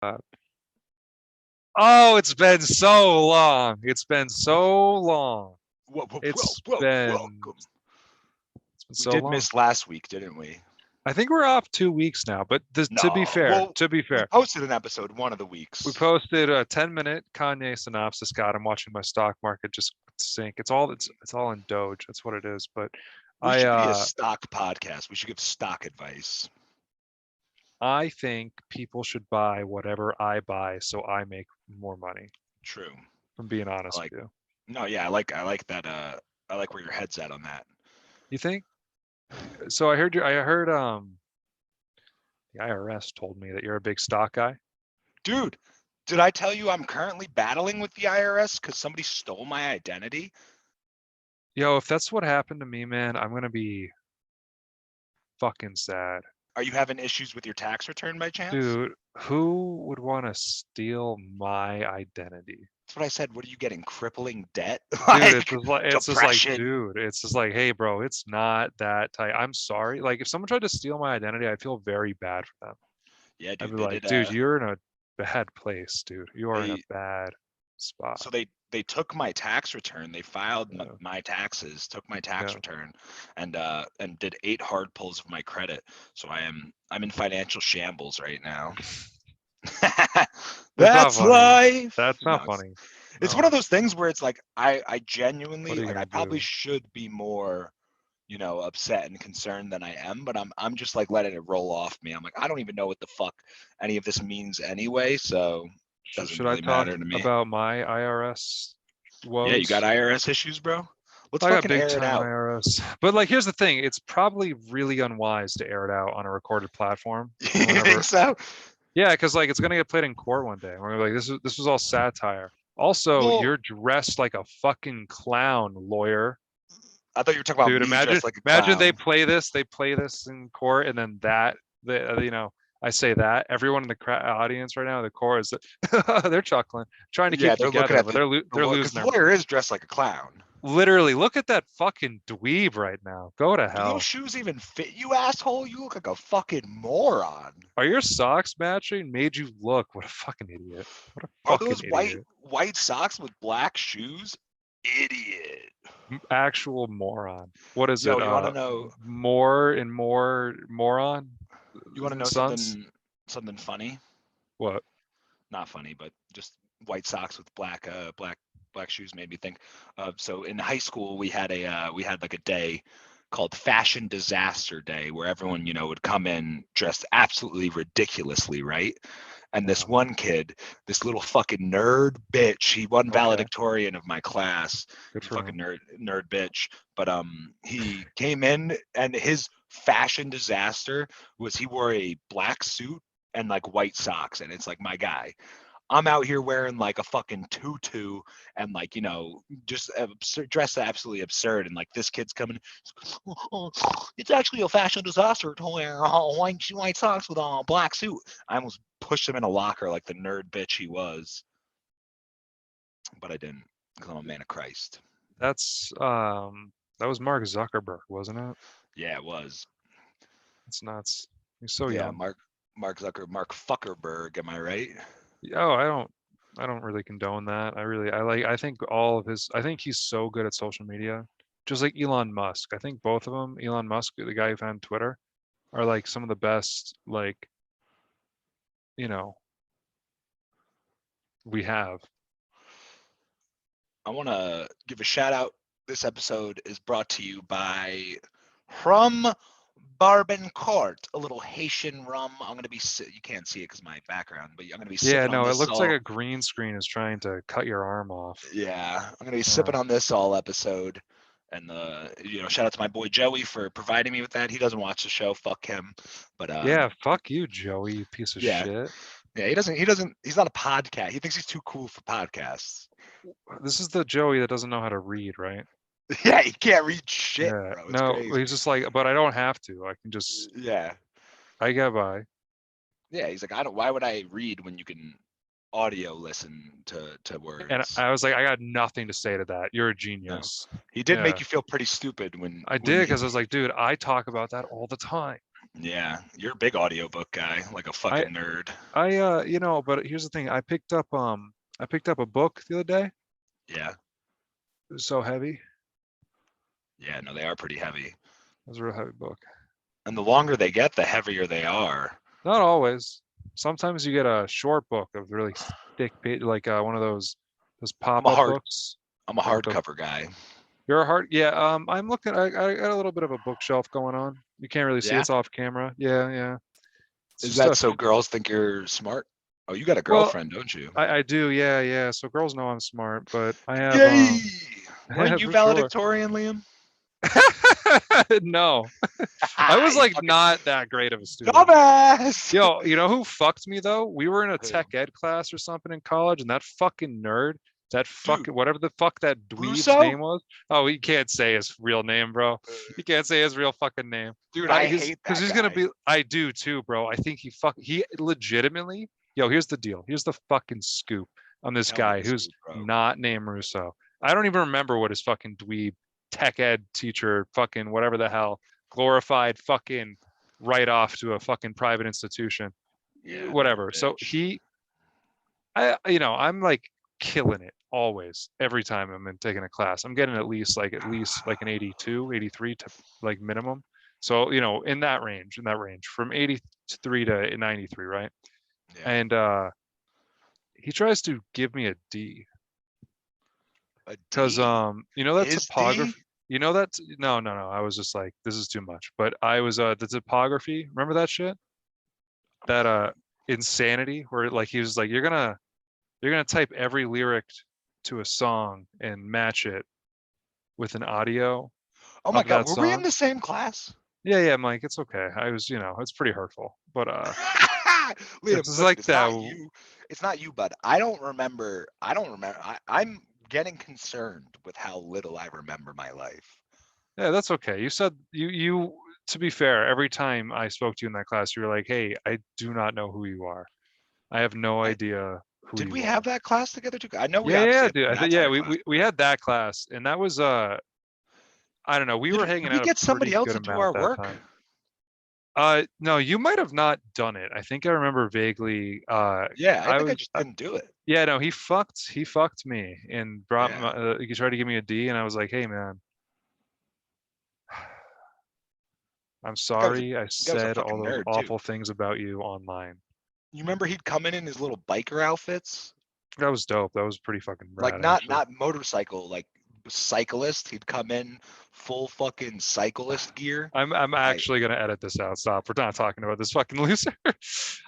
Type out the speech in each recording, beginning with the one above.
Oh, it's been so long. It's been so long. It's been Welcome. it's been We so did long. miss last week, didn't we? I think we're off 2 weeks now, but to be No. fair, Well, to be we fair, posted an episode one of the we weeks. posted a 10-minute Kanye synopsis. God, I'm watching my stock market just sink. It's all in Doge. That's what it is. But We I should be a uh stock podcast. We should give stock advice. I think people should buy whatever I buy so I make more money. True. If I'm being I honest like. with you. No, yeah, I like that. I like where your head's at on that. You think? So I heard the IRS told me that you're a big stock guy. Dude, did I tell you I'm currently battling with the IRS because somebody stole my identity? Yo, if that's what happened to me, man, I'm gonna be fucking sad. Are you having issues with your tax return by chance? Dude, who would want to steal my identity? That's what I said. What are you getting? Crippling debt? Dude, Like depression? it's just like, hey, bro, it's not that tight. I'm sorry. Like, if someone tried to steal my identity, I'd feel very bad for them. Yeah, I'd dude, be they like, did dude, you're in a bad place, dude. You are in a they bad spot. so they took my tax return. They filed Yeah, my taxes, took my tax yeah. return, and did 8 hard pulls of my credit. So I'm in financial shambles right now. It's not That's funny. life. That's No, not funny. it's one No. of those things where it's like I What genuinely are you like I gonna probably do? should be more upset and concerned than I am, but I'm just like letting it roll off me. I'm like I don't even know what the fuck any of this means anyway, so it doesn't Should I really talk matter to me. about my IRS Yeah, you got woes? IRS issues, bro? Let's I got fucking big air it time out. IRS. But like, here's the thing: it's probably really unwise to air it out on a recorded platform. And You think whenever, so? yeah, because like it's gonna get played in court one day. We're gonna be like, this was all satire. Also, Well, you're dressed like a fucking clown, lawyer. I thought you were talking about Dude, me imagine dressed like a imagine clown. they play this in court, and then I say that everyone in the audience right now, the court is they're chuckling, trying to keep Yeah, it they're looking together, at but the they're lawyer because losing the their lawyer is dressed like a clown. literally. Look at that fucking dweeb right now. Go to Do those hell. shoes even fit you, asshole? You look like a fucking moron. Are your socks matching? Made you look. What a fucking idiot. What a Are fucking those white idiot. white socks with black shoes? Idiot. Actual moron. What is it? Yo, More and more moron you want to know sons? something funny? What? Not funny, but just white socks with black shoes made me think of. So in high school, we had like a day called Fashion Disaster Day, where everyone would come in dressed absolutely ridiculously, right? And this Yeah. one kid, this little fucking nerd bitch, he won Okay. valedictorian of my class. Good He's a for fucking him. nerd bitch. But he came in and his fashion disaster was he wore a black suit and like white socks, and it's like my guy. I'm out here wearing like a fucking tutu and like just dressed absolutely absurd, and like this kid's coming. It's actually a fashion disaster to wear white socks with a black suit. I almost pushed him in a locker like the nerd bitch he was, but I didn't because I'm a man of Christ. That's that was Mark Zuckerberg, wasn't it? Yeah, it was. It's nuts. He's so Yeah, young. Mark Fuckerberg. Am I right? Oh, I don't really condone that. I think all of his I think he's so good at social media. Just like Elon Musk. I think both of them, Elon Musk, the guy who founded Twitter, are like some of the best you know, we have. I want to give a shout out. This episode is brought to you by Rum Barbancourt, a little Haitian rum. I'm going to be, you can't see it because my background, but I'm going to be Yeah, sipping on no, it this looks like all. a green screen is trying to cut your arm off. Yeah, I'm going to be Yeah. sipping on this all episode. And, shout out to my boy Joey for providing me with that. He doesn't watch the show. Fuck him. But, Yeah, fuck you, Joey, you piece of yeah. shit. Yeah, he's not a podcast. He thinks he's too cool for podcasts. This is the Joey that doesn't know how to read, right? Yeah, he can't read shit, Yeah. bro. It's No, crazy. he's just like, but I don't have to. I can just, Yeah. I get by. Yeah, he's like, why would I read when you can audio listen to And words? I was like, I got nothing to say to that. You're a No. genius. He did make Yeah, you feel pretty stupid I did because I was like, dude, I talk about that all the time. Yeah, you're a big audiobook guy, like a fucking nerd. You know, but here's the thing. I picked up a book the other day. Yeah, It was so heavy. yeah, no, they are pretty heavy. It was a real heavy book. And the longer they get, the heavier they are. Not always. Sometimes you get a short book of really thick page, like one of those pop-up books. I'm a Like the, hardcover guy. you're a hard, yeah. I'm looking. I got a little bit of a bookshelf going on. You can't really see Yeah? it's off camera. Yeah, yeah. It's Is just that a so few- girls think you're smart? Oh, you got a well, girlfriend, don't you? I do. Yeah, yeah. So girls know I'm smart, but I have Yay! Weren't you for sure. valedictorian, Liam? No, I was You like fucking not that great of a student. dumbass! Yo, you know who fucked me though? We were in a Who? tech ed class or something in college, and that fucking nerd, that fucking Dude, whatever the fuck that dweeb's Russo? name was. Oh, you can't say his real name, bro. You can't say his real fucking name. Dude, I Because hate that he's guy. gonna be. I do too, bro. I think he legitimately. Yo, here's the deal. Here's the fucking scoop on this Tell me guy the who's scoop, bro. not named Russo. I don't even remember what his fucking dweeb tech ed teacher, fucking whatever the hell, glorified fucking right off to a fucking private institution. Yeah, Whatever. So bitch. I'm like killing it always every time I'm in taking a class. I'm getting at least like an 82, 83 to like minimum. So, in that range from 83 to 93, right? Yeah. And he tries to give me a D A because D? that Is topography. D? No. I was just like, this is too much. But I was the topography. Remember that shit? That insanity where like he was like, you're gonna type every lyric to a song and match it with an audio Oh my of god, that were we in song. the same class? Yeah, Mike, it's okay. I was, it's pretty hurtful, but Liam, it's listen, like it's that. not you. It's not you, bud. I don't remember. I'm getting concerned with how little I remember my life. Yeah, that's okay. You said you to be fair, every time I spoke to you in that class, you were like, "Hey, I do not know who you are. I have no I, idea who did we you have are." that class together too? I know we Yeah, obviously yeah, had dude. the Yeah, satire we, class. we had that class, and that was I don't know. We were Did hanging we out a get somebody pretty else good to do amount our that work? time. No, you might have not done it. I think I remember vaguely. Yeah, I I think I was, just didn't do it. yeah, no, he fucked me and brought Yeah. he tried to give me a D, and I was like, hey, man, I'm sorry. I The guy was a said all fucking those nerd too. awful things about you online. You remember he'd come in his little biker outfits? That was dope. That was pretty fucking Like rad, not actually. not motorcycle, like cyclist. He'd come in full fucking cyclist gear. I'm Like actually gonna edit this out. Stop. We're not talking about this fucking loser.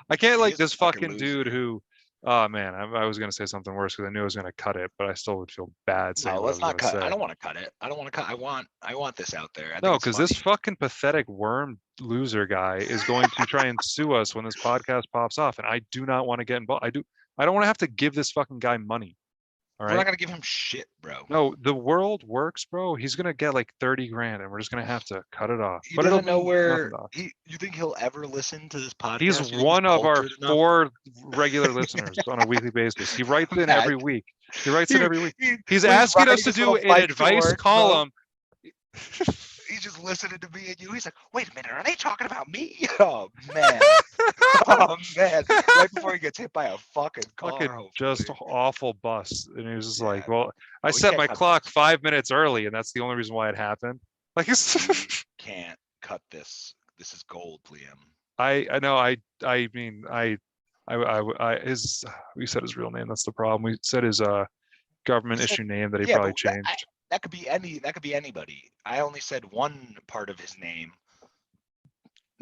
I can't he like is a this fucking fucking dude loser. who. Oh man, I was gonna say something worse because I knew I was gonna cut it, but I still would feel bad saying No, what I let's was not gonna cut. I say. don't want to cut it. I don't want to cut. I want this out there. I think No, it's because this funny. fucking pathetic worm loser guy is going to try and sue us when this podcast pops off, and I do not want to get involved. I don't want to have to give this fucking guy money. All We're not right. gonna give him shit, bro. No, the world works, bro. He's gonna get like 30 grand, and we're just gonna have to cut it off. He But it'll doesn't know mean nothing where to us. he. You think he'll ever listen to this He's podcast? You think he's one of our cultured enough? 4 regular listeners on a weekly basis. He writes in every Imagine. week. He writes in every week. He's When he's asking us riding to his do little an bike to advice work, bro. column. He's just listening to me and you. He's like, wait a minute, are they talking about me? Oh man. Oh man. Right before he gets hit by a fucking car, Fucking just hopefully. awful bust. And he was just like, Yeah. well, I But we set can't my cut clock this. 5 minutes early, and that's the only reason why it happened. Like it's We can't cut this. This is gold, Liam. I know I mean his we said his real name, that's the problem. We said his government We said, issue name that he yeah, probably but changed. that could be anybody. I only said one part of his name.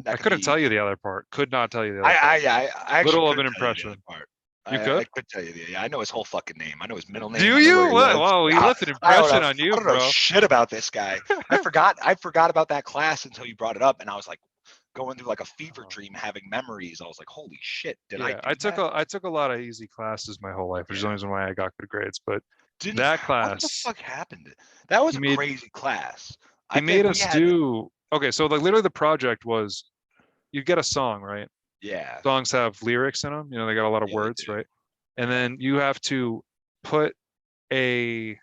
I That could couldn't be. tell you the other part. Could not tell you the other part. I actually Little of could an tell you the other impression. part. You I could? could tell you the. I know his whole fucking name. I know his middle name. Do I know where you? he What? lives. Wow, he Ah, left an impression on you, I don't know bro. shit about this guy. I forgot about that class until you brought it up, and I was like going through like a fever dream, having memories. I was like, holy shit, did I Yeah, do that? I took a lot of easy classes my whole life, which is the Yeah. reason why I got good grades. But Didn't that what the class, fuck happened? That was he a made crazy class. he I made think we us had do okay. So like literally the project was you get a song, right? yeah. Songs have lyrics in them. They got a lot of Yeah, they words, do. right? And Yeah. then you have to put a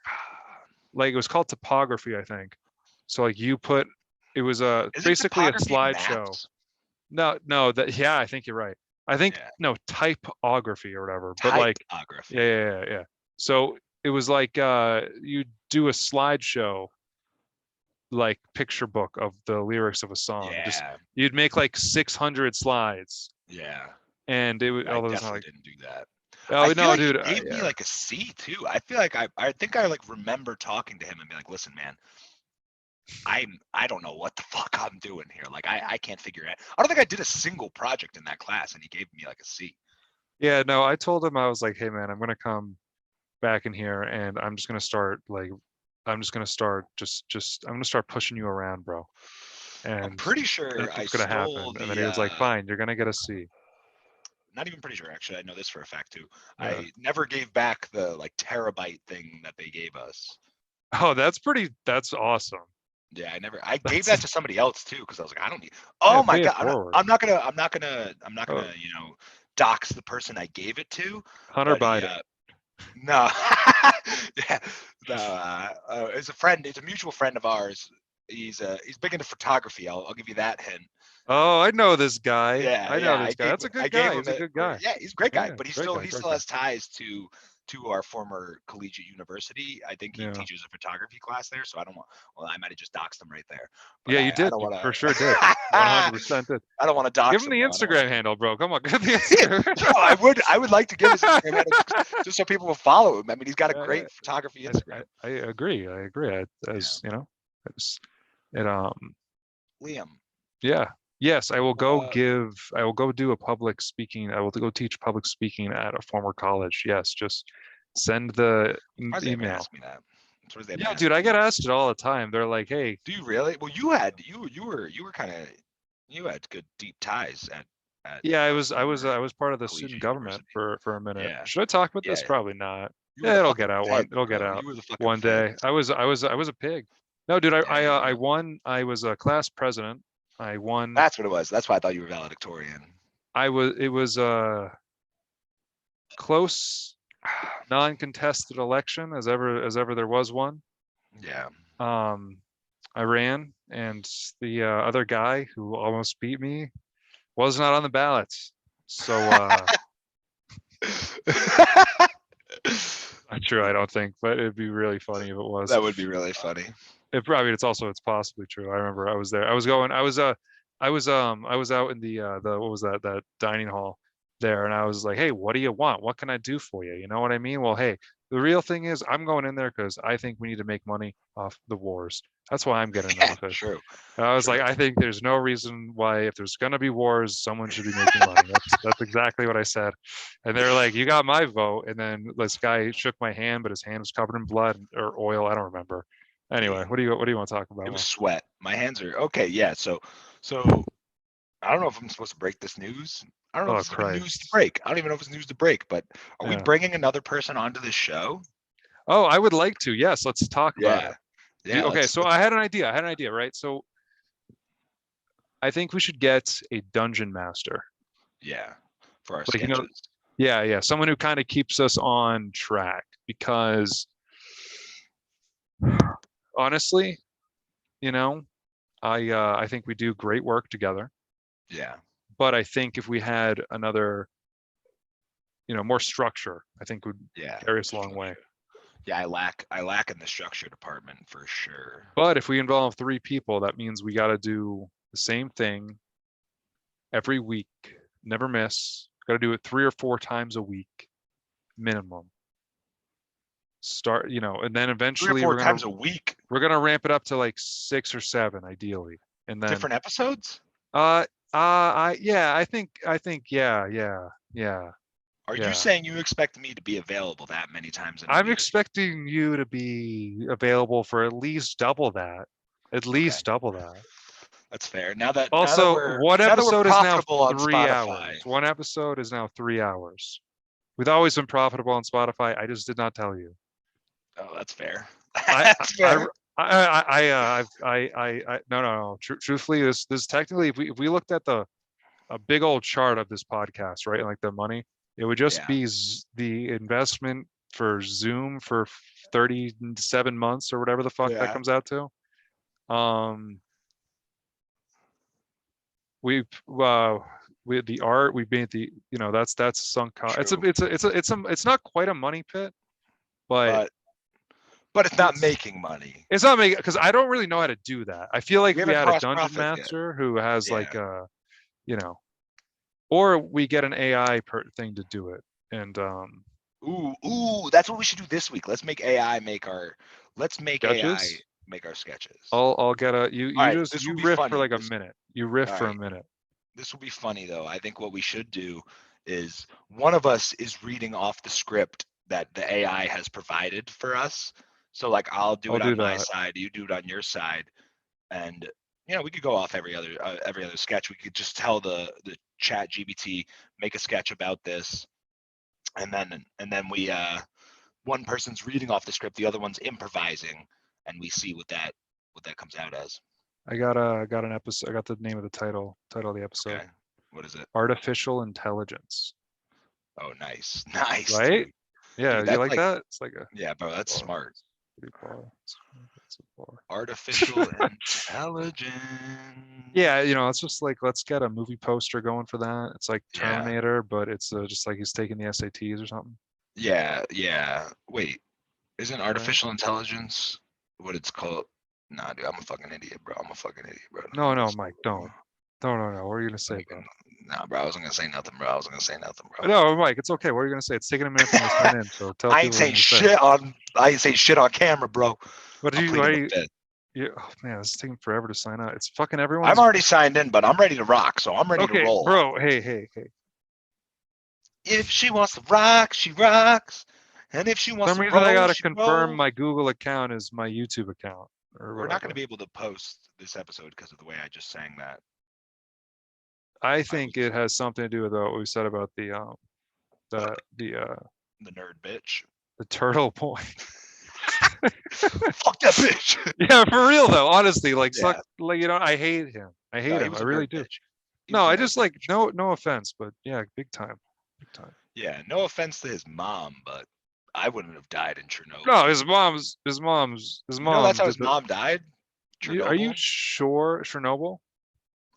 like it was called topography, I think. So like you put it was Isn't basically a topography slideshow. maps? no, that yeah, I think you're right. I think Yeah. no typography or whatever, but like yeah, Typography. yeah, yeah, yeah. So it was like you do a slideshow like picture book of the lyrics of a song. Just Yeah. you'd make like 600 slides, Yeah. and it would I although it's not definitely like didn't do that. I oh feel no, like he dude, gave me yeah. like a C too. I feel like I think I like remember talking to him and be like, listen, man, I don't know what the fuck I'm doing here. Like I can't figure it out. I don't think I did a single project in that class and he gave me like a C. Yeah, no, I told him I was like, hey man, I'm gonna come back in here and I'm just gonna start like I'm just gonna start just I'm gonna start pushing you around, bro. I'm And pretty sure that's I what's gonna stole happen. And then the he was like, fine, you're gonna get a C. not even pretty sure actually. I know this for a fact too. Yeah. I never gave back the like terabyte thing that they gave us. Oh, that's awesome. Yeah, I gave That's that to somebody else too because I was like, I don't need. yeah, Oh my pay it god, forward. I'm not gonna Oh, dox the person I gave it to, Hunter but he Biden. no, yeah, no, it's a friend, it's a mutual friend of ours. He's big into photography. I'll give you that hint. Oh, I know this guy. Yeah, I know yeah. this guy. That's a I good gave guy. him He's a it. good guy. Yeah, he's a great guy, Yeah, but great guy, he great still guy. has ties to our former collegiate university. I think he Yeah. teaches a photography class there. So I don't want. Well, I might have just doxed him right there, but Yeah, you I did. don't You want for to. sure did. I 100% did. don't want to Give dox him him the though. I don't want Instagram handle, bro. Come on, give him the to. Instagram. No, I would like to give his Instagram handle just so people will follow him. I mean, he's got a Yeah, yeah. great photography I, Instagram. I agree. I agree. Yeah, As you know, it's, it Liam. yeah. Yes, I will go Uh, I will go do a public speaking. I will go teach public speaking at a former college. Yes, just send the surprised they haven't email. asked me that. I'm surprised they haven't Yeah, asked dude, me I get yet. asked it all the time. They're like, "Hey, Do you really? Well, you were kind of you had good deep ties at yeah, a I former was part of the student collegiate government university. for a minute. Yeah, Should I talk about this? yeah. Probably not. You were Yeah, the it'll fucking get out feds, it'll get bro. out You were the fucking one day. feds. I was a pig. No, dude, Yeah, yeah, I yeah. won. I was a class president. I won. That's what it was. That's why I thought you were valedictorian. I was it was a close non-contested election as ever there was one. Yeah. Um I ran and the other guy who almost beat me was not on the ballot. So not true, I don't think, but it'd be really funny if it was. That would be really funny. It probably it's possibly true. I remember I was there. I was going. I was out in the what was that dining hall there, and I was like, hey, what do you want? What can I do for you? You know what I mean? Well, hey, the real thing is I'm going in there because I think we need to make money off the wars. That's why I'm getting in Yeah, office. true. And I was like, True. I think there's no reason why if there's gonna be wars, someone should be making money. That's exactly what I said. And they're like, you got my vote. And then this guy shook my hand, but his hand was covered in blood or oil. I don't remember. Anyway, Yeah. what do you want to talk about? It was Mo? sweat. My hands are okay. Yeah. So I don't know if I'm supposed to break this news. I don't know if Oh it's even news to Christ. break. I don't even know if it's news to break, but are we Yeah. bringing another person onto this show? Oh, I would like to. Yes, let's talk about Yeah. it. Yeah. Okay, so I had an idea. I had an idea, right? So I think we should get a dungeon master. Yeah. For our Like, you know, sketches. yeah, yeah, someone who kind of keeps us on track because honestly, you know, I think we do great work together, Yeah. but I think if we had another, more structure, I think would Yeah. carry us a long way. Yeah. I lack in the structure department for sure. But if we involve three people, that means we got to do the same thing every week, never miss. Got to do it 3 or 4 times a week minimum. Start, and then 3 or eventually 4 times a week. we're gonna ramp it up to like 6 or 7 ideally, and then Different episodes? I think yeah, Are you yeah. saying you expect me to be available that many times in a I'm week? expecting you to be available for at least double that. At Okay. least double that. That's fair. Now that Also, we're one now that we're episode is now profitable on 3 hours. Spotify. One episode is now 3 hours. We've always been profitable on Spotify. I just did not tell you. Oh, that's fair. I, That's fair. no. Truthfully, this technically, if we looked at a big old chart of this podcast, right, like the money, it would just Yeah. be the investment for Zoom for 37 months or whatever the fuck that Yeah. comes out to. Um, we the art we made the that's sunk cost. True. It's not quite a money pit, but But it's not it's- making money. it's not making because I don't really know how to do that. I feel like We we haven't had a crossed dungeon profit yet. master who has like Yeah. a or we get an AI thing to do it. And Ooh, that's what we should do this week. Let's make AI make our sketches. sketches. I'll get a you Alright, just this will you be riff for funny. like a minute. You riff for a Alright. minute. This will be funny though. I think what we should do is one of us is reading off the script that the AI has provided for us. So like I'll do I'll it do on my that. side, you do it on your side, and we could go off every other sketch. We could just tell the chat GBT make a sketch about this, and then we one person's reading off the script, the other one's improvising, and we see what that comes out as. I got an episode. I got the name of the title of the episode. Okay, what is it? Artificial intelligence. Oh, nice, nice. Right? Dude. Yeah, Dude, you that's like like- that? It's like a Yeah, bro, that's bar. smart. Pretty bar. It's a bar. Artificial intelligence. Yeah, it's just like let's get a movie poster going for that. It's like Yeah. Terminator, but it's just like he's taking the SATs or something. Yeah. Wait, isn't artificial intelligence what it's called? Nah, dude, I'm a fucking idiot, bro. No, Mike, don't. No. What are you gonna say, bro? Nah, bro, I wasn't gonna say nothing, bro. No, Mike, it's okay. What are you gonna say? It's taking a minute for me to sign in, so tell I people ain't what saying you're gonna say. I ain't saying shit on camera, bro. What I'm do you? pleading Why the fifth. oh man, this is taking forever to sign out. It's fucking everyone's. I'm already signed in, but I'm ready to rock, so I'm ready to Okay, roll. bro. Hey. If she wants to rock, she rocks. And if she For wants some to reason, roll, I gotta she confirm rolls. my Google account is my YouTube account. Or We're not going whatever. to be able to post this episode because of the way I just sang that. I think it has something to do with what we said about the The the nerd bitch. turtle point. Fuck that bitch. Yeah, for real though. Honestly, like, Yeah. suck, like I hate him. I hate No, he him. was I a really nerd do. bitch. He No, was a I nerd just bitch. like no offense, but yeah, big time. Yeah, no offense to his mom, but I wouldn't have died in Chernobyl. No, his mom's You know that's how his did the- mom died? Are you Chernobyl? sure Chernobyl?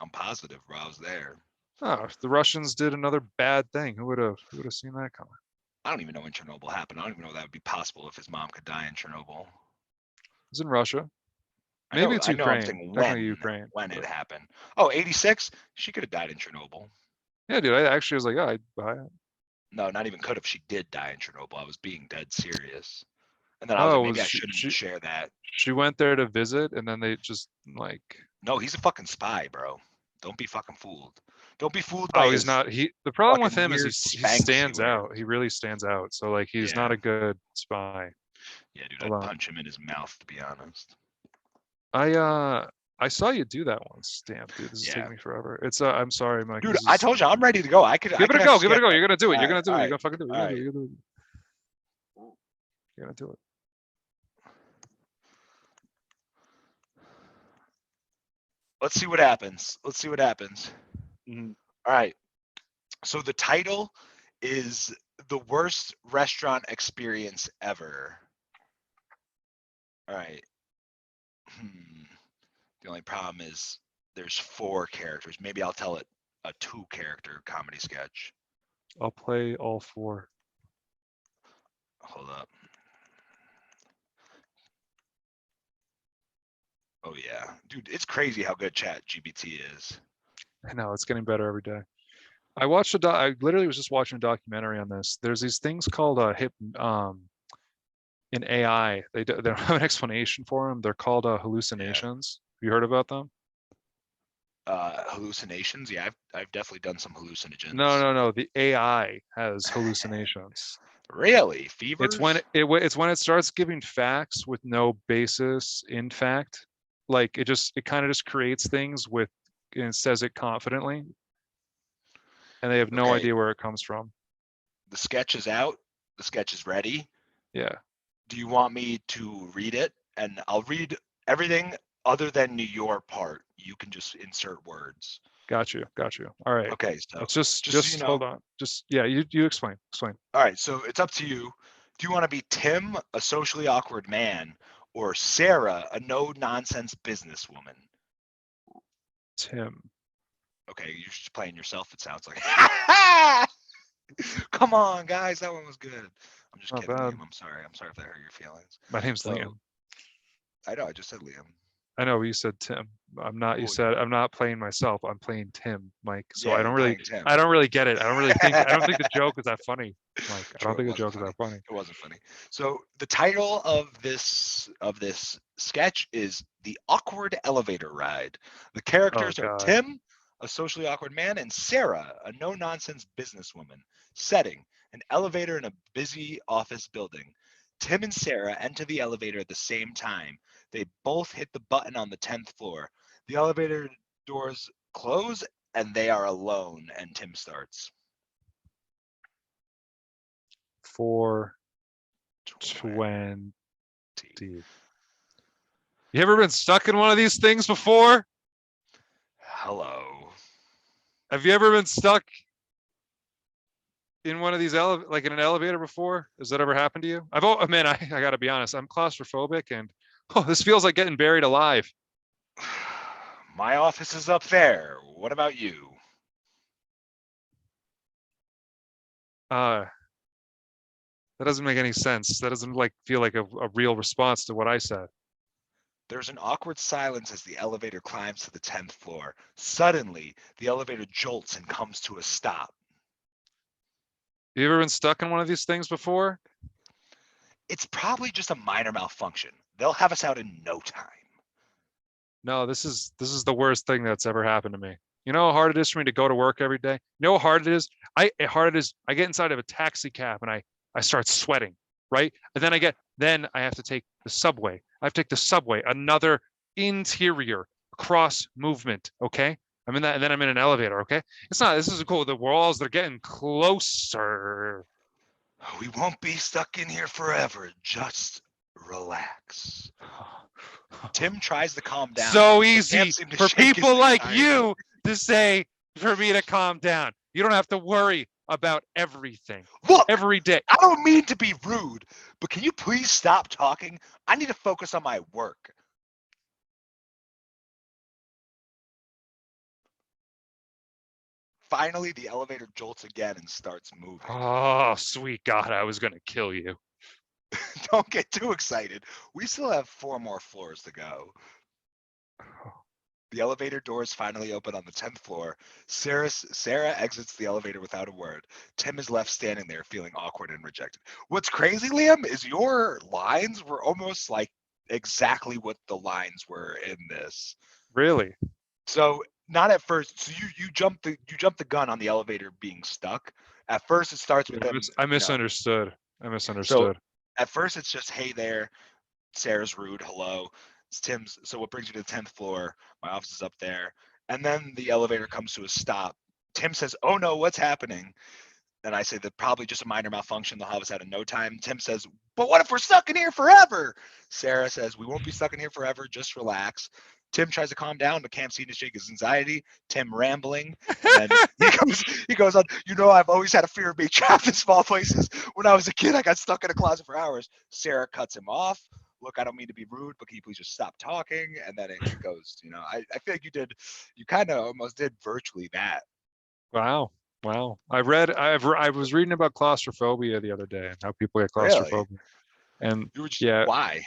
I'm positive, bro. I was there. Oh, if the Russians did another bad thing, who would have seen that coming? I don't even know when Chernobyl happened. I don't even know that would be possible if his mom could die in Chernobyl. It's in Russia. I Maybe know- it's I know, I'm Ukraine. saying Technically Ukraine. when it but- happened. Oh, 86? She could have died in Chernobyl. Yeah, dude. I actually was like, oh, I'd buy it. No, not even could have. She did die in Chernobyl. I was being dead serious. And then I was Oh, like, maybe I was she- shouldn't share that. She went there to visit, and then they just like. No, he's a fucking spy, bro. Don't be fucking fooled. Don't be fooled by Oh, he's his- not. The problem with fucking him is weird he Spanx he stands wears. out. He really stands out. So like, he's not Yeah. a good spy. Yeah, dude, Hold I'd on. punch him in his mouth, to be honest. I saw you do that once. Damn, dude, this is Yeah. taking me forever. It's I'm sorry, Mike. Dude, this I is- told you I'm ready to go. I could Give it a could go. actually Give it a get go. that. You're gonna do it. You're Alright, gonna do it. You're alright, gonna fucking do it. alright. You're gonna do it. You're gonna do it. Let's see what happens. Mhm. All right. So the title is The Worst Restaurant Experience Ever. All right. The only problem is there's 4 characters. Maybe I'll tell it a 2-character comedy sketch. I'll play all 4. Hold up. Oh yeah, dude, it's crazy how good Chat GBT is. I know it's getting better every day. I watched I literally was just watching a documentary on this. There's these things called in AI. They don't have an explanation for them. They're called hallucinations. Have you heard about them? Hallucinations. Yeah, I've definitely done some hallucinogens. No. The AI has hallucinations. Really? Fevers? It's when it starts giving facts with no basis in fact. Like it kind of just creates things and says it confidently, and they have no Okay. idea where it comes from. The sketch is out. The sketch is ready. Yeah. Do you want me to read it? And I'll read everything other than your part. You can just insert words. Got you. All right. Okay, so Let's just so you know- hold on. You explain. all right, so it's up to you. Do you want to be Tim, a socially awkward man, or Sarah, a no-nonsense businesswoman? Tim. Okay, you're just playing yourself, it sounds like. Come on, guys, that one was good. I'm just Not kidding, bad. Liam. I'm sorry. I'm sorry if that hurt your feelings. My name's So Liam. I know I just said Liam. I know you said Tim. I'm not. You Well, said I'm not playing myself. I'm playing Tim, Mike. So yeah, I you're don't really. playing Tim. I don't really get it. I don't really think. I don't think the joke is that funny, Mike. I True, don't it think the wasn't joke is funny. that funny. It wasn't funny. So the title of this sketch is The Awkward Elevator Ride. The Oh characters are God. Tim, a socially awkward man, and Sarah, a no-nonsense businesswoman. Setting: an elevator in a busy office building. Tim and Sarah enter the elevator at the same time. They both hit the button on the 10th floor. The elevator doors close and they are alone, and Tim starts. 420. You ever been stuck in one of these things before? Hello. Have you ever been stuck in one of these like in an elevator before? Has that ever happened to you? Man, I gotta be honest. I'm claustrophobic, and this feels like getting buried alive. My office is up there. What about you? That doesn't make any sense. That doesn't like feel like a real response to what I said. There's an awkward silence as the elevator climbs to the 10th floor. Suddenly, the elevator jolts and comes to a stop. You ever been stuck in one of these things before? It's probably just a minor malfunction. They'll have us out in no time. No, this is the worst thing that's ever happened to me. You know how hard it is for me to go to work every day? You know how hard it is? I get inside of a taxi cab and I start sweating, right? And then I have to take the subway. I have to take the subway, another interior cross movement, okay? I'm in that, and then I'm in an elevator, okay? This isn't cool. The walls, they're getting closer. We won't be stuck in here forever. Just relax. Tim tries to calm down. So but easy can't seem to for shake his people like anxiety. you to say for me to calm down. You don't have to worry about everything Look, every day. I don't mean to be rude, but can you please stop talking? I need to focus on my work. Finally, the elevator jolts again and starts moving. Oh, sweet God, I was going to kill you. Don't get too excited. We still have 4 more floors to go. The elevator doors finally open on the 10th floor. Sarah exits the elevator without a word. Tim is left standing there feeling awkward and rejected. What's crazy, Liam, is your lines were almost like exactly what the lines were in this. Really? So not at first. So you jump the gun on the elevator being stuck. At first it starts with them. I misunderstood. So at first it's just, hey there, Sarah's rude, hello. It's Tim's. So what brings you to the 10th floor? My office is up there. And then the elevator comes to a stop. Tim says, oh no, what's happening? And I say that probably just a minor malfunction. They'll have us out in no time. Tim says, but what if we're stuck in here forever? Sarah says, we won't be stuck in here forever. Just relax. Tim tries to calm down, but can't seem to shake his anxiety. Tim rambling. And then he goes on, I've always had a fear of being trapped in small places. When I was a kid, I got stuck in a closet for hours. Sarah cuts him off. Look, I don't mean to be rude, but can you please just stop talking? And then it goes, I feel like you kind of almost did virtually that. Wow. I was reading about claustrophobia the other day and how people get Really? claustrophobia. And yeah. Why?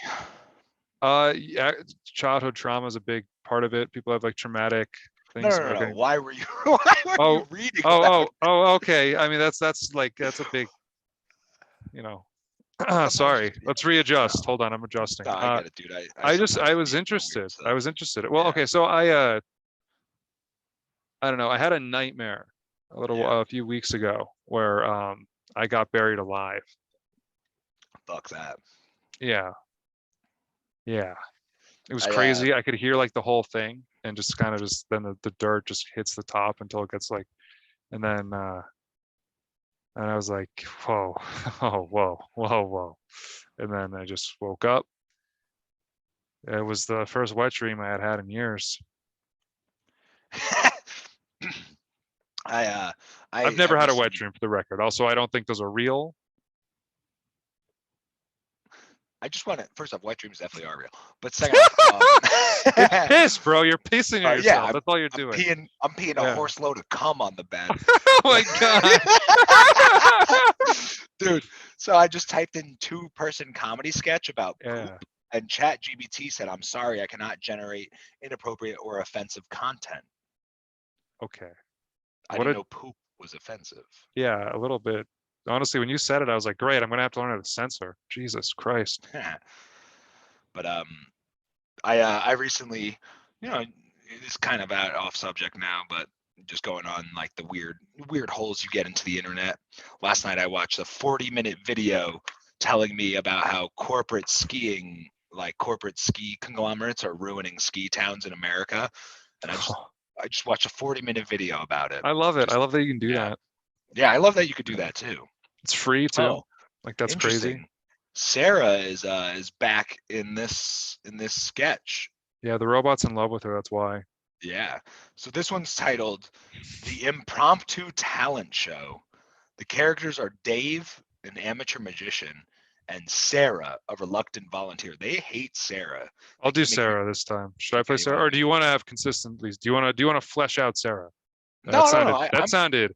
Yeah, childhood trauma is a big part of it. People have like traumatic things. No. Why were you you reading about it? Okay. I mean, that's a big, sorry. Let's readjust. Hold on, I'm adjusting. No, I get it, dude. I was interested. I was interested. Well, okay, so I don't know. I had a nightmare a few weeks ago where I got buried alive. Fuck that. Yeah. It was crazy. I could hear like the whole thing and just kind of then the dirt just hits the top until it gets like, and then and I was like, whoa, oh, whoa. And then I just woke up. It was the first wet dream I had in years. I've never had a wet dream, for the record. Also, I don't think those are real. I just want to, first off, wet dreams definitely are real. But second off, Piss, bro. You're pissing on yeah, yourself. That's all you're I'm doing. peeing a Yeah. horse load of cum on the bed. Oh my god. Dude, so I just typed in 2-person comedy sketch about Yeah. poop, and ChatGPT said, "I'm sorry, I cannot generate inappropriate or offensive content." Okay. I What didn't a know poop was offensive. yeah, a little bit. Honestly, when you said it, I was like, great, I'm gonna have to learn how to censor. Jesus Christ. But I recently, you know, it's kind of off subject now, but just going on like the weird holes you get into the internet. Last night I watched a 40-minute video telling me about how corporate ski conglomerates are ruining ski towns in America, and I just watched a 40-minute video about it. I love it. I love that you can do yeah. that. Yeah, I love that you could do that too. It's free too. Oh, Like that's crazy. interesting. Sarah is back in this sketch. Yeah, the robot's in love with her. That's why. Yeah. So this one's titled The Impromptu Talent Show. The characters are Dave, an amateur magician, and Sarah, a reluctant volunteer. They hate Sarah. I'll do keep making- Sarah this time. Should I play you Sarah, wanna or do you want to have consistently? Do you want to flesh out Sarah? No, That sounded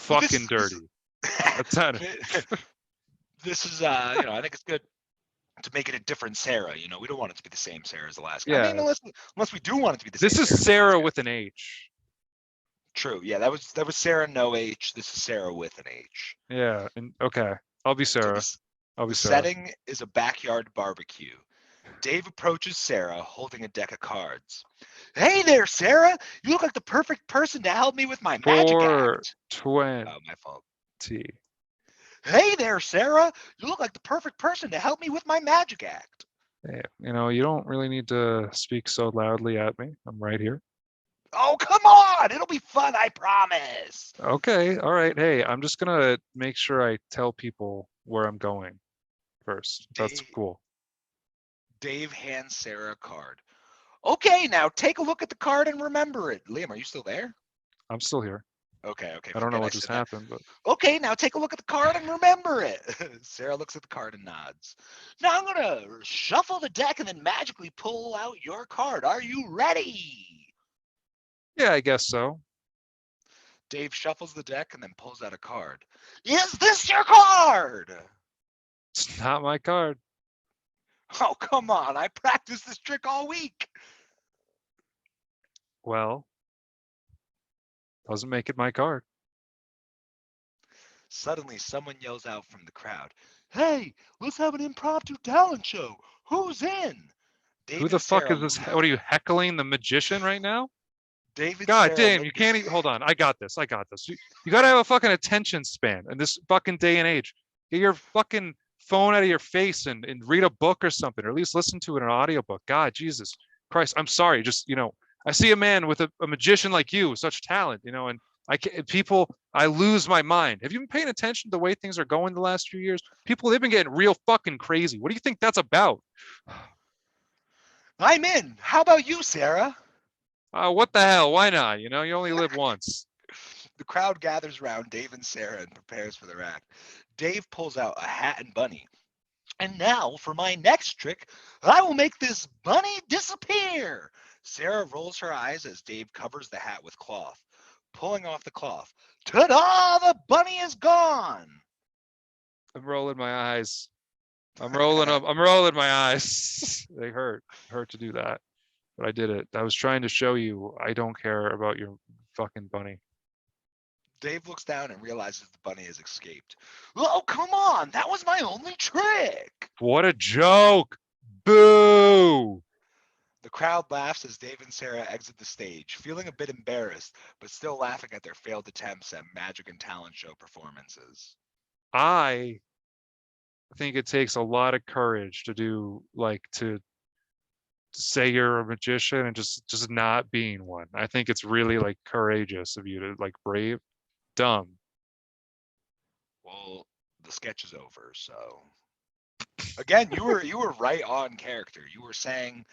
Well, this fucking dirty. That sounded. This is I think it's good to make it a different Sarah. We don't want it to be the same Sarah as the last guy. I mean, Yeah. unless we do want it to be the This same. is Sarah with an H. True. Yeah, that was Sarah no H. This is Sarah with an H. Yeah. And okay, I'll be So Sarah. I'll be the Sarah. setting is a backyard barbecue. Dave approaches Sarah holding a deck of cards. Hey there, Sarah. You look like the perfect person to help me with my magic act. 420. Oh, my fault. Hey there, Sarah. You look like the perfect person to help me with my magic act. Hey, you don't really need to speak so loudly at me. I'm right here. Oh, come on. It'll be fun, I promise. Okay. All right. Hey, I'm just gonna make sure I tell people where I'm going first. That's cool. Dave hands Sarah a card. Okay, now take a look at the card and remember it. Liam, are you still there? I'm still here. Okay. I don't know what just happened, but okay, now take a look at the card and remember it. Sarah looks at the card and nods. Now I'm gonna shuffle the deck and then magically pull out your card. Are you ready? yeah, I guess so. Dave shuffles the deck and then pulls out a card. Is this your card? It's not my card. Oh, come on. I practiced this trick all week. Well, doesn't make it my card. Suddenly, someone yells out from the crowd, "Hey, let's have an impromptu talent show. Who's in?" Who the fuck is this? What are you heckling the magician right now? David. God damn, you can't even hold on. I got this. You gotta have a fucking attention span in this fucking day and age. Get your fucking phone out of your face and read a book or something, or at least listen to it in an audiobook. God, Jesus Christ. I'm sorry. Just, I see a man with a magician like you, such talent, and I lose my mind. Have you been paying attention to the way things are going the last few years? People, they've been getting real fucking crazy. What do you think that's about? I'm in. How about you, Sarah? What the hell? Why not? You only live once. The crowd gathers around Dave and Sarah and prepares for their act. Dave pulls out a hat and bunny. And now for my next trick, I will make this bunny disappear. Sarah rolls her eyes as Dave covers the hat with cloth. Pulling off the cloth. Ta-da! The bunny is gone. I'm rolling my eyes. I'm rolling my eyes. They hurt to do that, but I did it. I was trying to show you I don't care about your fucking bunny. Dave looks down and realizes the bunny has escaped. Oh, come on. That was my only trick. What a joke. Boo. The crowd laughs as Dave and Sarah exit the stage, feeling a bit embarrassed, but still laughing at their failed attempts at magic and talent show performances. I think it takes a lot of courage to do, to say you're a magician and just not being one. I think it's really courageous of you to brave. Dumb. Well, the sketch is over, so again, you were right on character. You were saying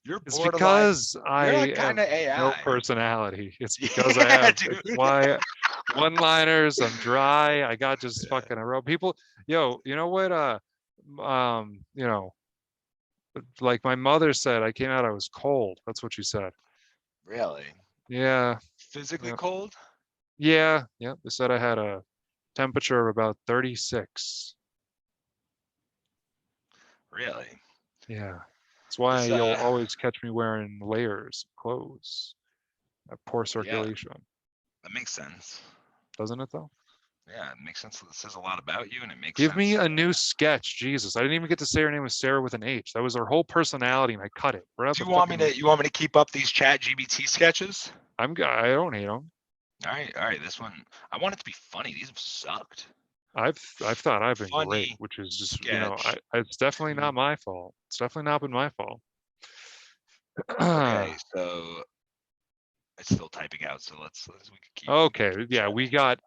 you're it's borderline. Because I kind of AI. no personality. It's because I have why one-liners. I'm dry. I got just fucking a row. People, you know what? Like my mother said, I came out, I was cold. That's what she said. Really? Yeah, Physically yeah, cold? yeah, yeah. They said I had a temperature of about 36. Really? Yeah. That's why This you'll always catch me wearing layers of clothes. Poor yeah, circulation, that makes sense. doesn't it though? Yeah, it makes sense. It says a lot about you, and it makes Give me sense. a new sketch. Jesus, I didn't even get to say her name was Sarah with an H. That was her whole personality, and I cut it. We're at Do the you want me fucking. to? You want me to keep up these Chat GBT sketches? I don't hate them. All right. This one, I want it to be funny. These have sucked. I've thought I've been great, Funny which is just sketch. it's definitely To- not my fault. It's definitely not been my fault. Okay, so it's still typing out. So we could keep. Okay, yeah, we got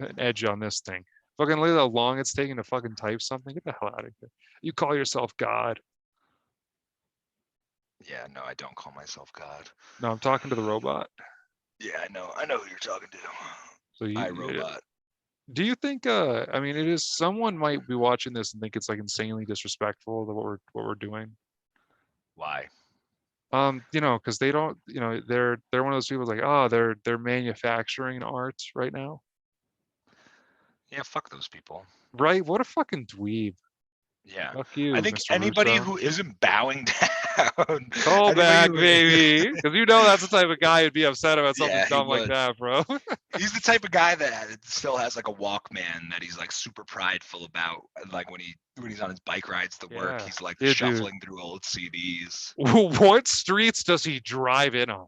an edge on this thing. Fucking look at how long it's taking to fucking type something. Get the hell out of here. You call yourself God. Yeah, no, I don't call myself God. No, I'm talking to the robot. Yeah, I know. I know who you're talking to. So I robot. do you think I mean it is someone might be watching this and think it's like insanely disrespectful to what we're doing. Why? Because they don't, they're one of those people like, oh, they're manufacturing art right now. Yeah, fuck those people. Right? What a fucking dweeb. Yeah. Fuck I you, think Mr. anybody Russo. who isn't bowing down, Call anybody back, who, baby. Because that's the type of guy who'd be upset about something yeah, he dumb like would. that, bro. He's the type of guy that still has like a Walkman that he's like super prideful about. Like when he's on his bike rides to work, Yeah. he's like Yeah, dude. shuffling through old CDs. What streets does he drive in on?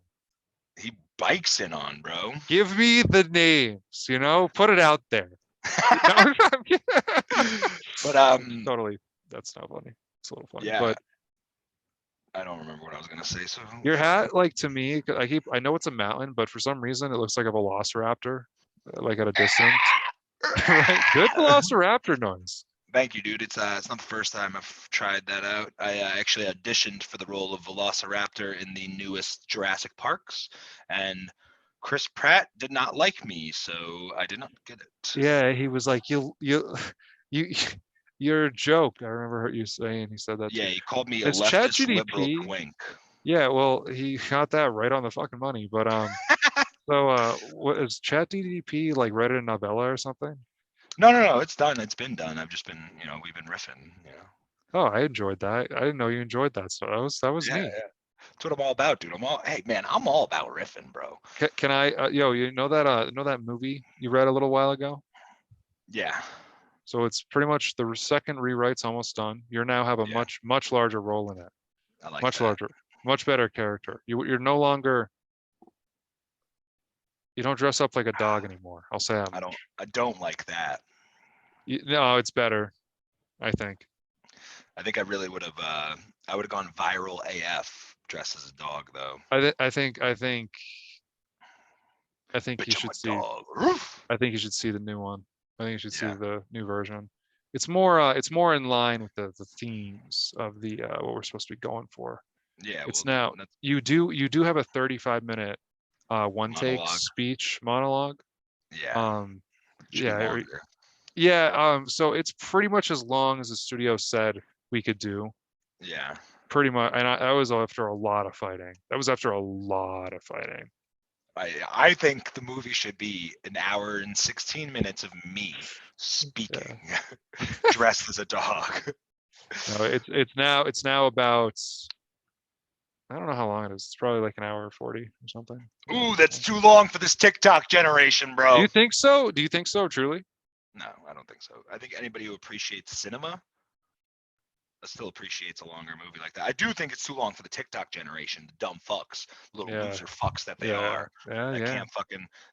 He bikes in on, bro. Give me the names, put it out there. No, I'm kidding. But Totally. That's not funny. It's a little funny. yeah, But I don't remember what I was gonna say. So your fuck it. hat, like to me, I know it's a mountain, but for some reason it looks like a velociraptor, like at a distance. Right? Good velociraptor noise. Thank you, dude. It's not the first time I've tried that out. I actually auditioned for the role of Velociraptor in the newest Jurassic Parks, and Chris Pratt did not like me, so I did not get it. Yeah, he was like, you, you're a joke. I remember you saying he said that Yeah, too. he called me a It's leftist liberal ChatGPT. twink. Yeah, well, he got that right on the fucking money. But so what is ChatGPT like? Read it in novella or something? No, it's done. It's been done. I've just been, we've been riffing. Oh, I enjoyed that. I didn't know you enjoyed that. So that was Yeah, neat. that's what I'm all about, dude. Hey, man, I'm all about riffing, bro. Can I, you know that movie you read a little while ago? Yeah, So it's pretty much the second rewrite's almost done. You now have a yeah, much larger role in it. I like Much that. larger, much better character. You're no longer, you don't dress up like a dog anymore. I'll say that much. I don't like that. No, it's better, I think. I think I really would have. I would have gone viral AF dressed as a dog, though. I think you Bitch, I'm should a see. dog. Roof. I think you should see the new one. I think you should see Yeah, the new version. It's more in line with the themes of the what we're supposed to be going for. yeah. It's Well, now that's you do have a 35-minute one take monologue. speech monologue. Yeah, Um should be yeah, longer. yeah, so it's pretty much as long as the studio said we could do. Yeah, Pretty much, and that was after a lot of fighting. That was after a lot of fighting. I think the movie should be an hour and 16 minutes of me Yeah. speaking, dressed as a dog. No, it's now about, I don't know how long it is. It's probably like an hour 40 or something. Yeah. Ooh, that's too long for this TikTok generation, Do bro. you think so? Do you think so, truly? No, I don't think so. I think anybody who appreciates cinema still appreciates a longer movie like that. I do think it's too long for the TikTok generation, the dumb fucks, little Yeah. loser fucks that they Yeah. are. Yeah. That Yeah. can't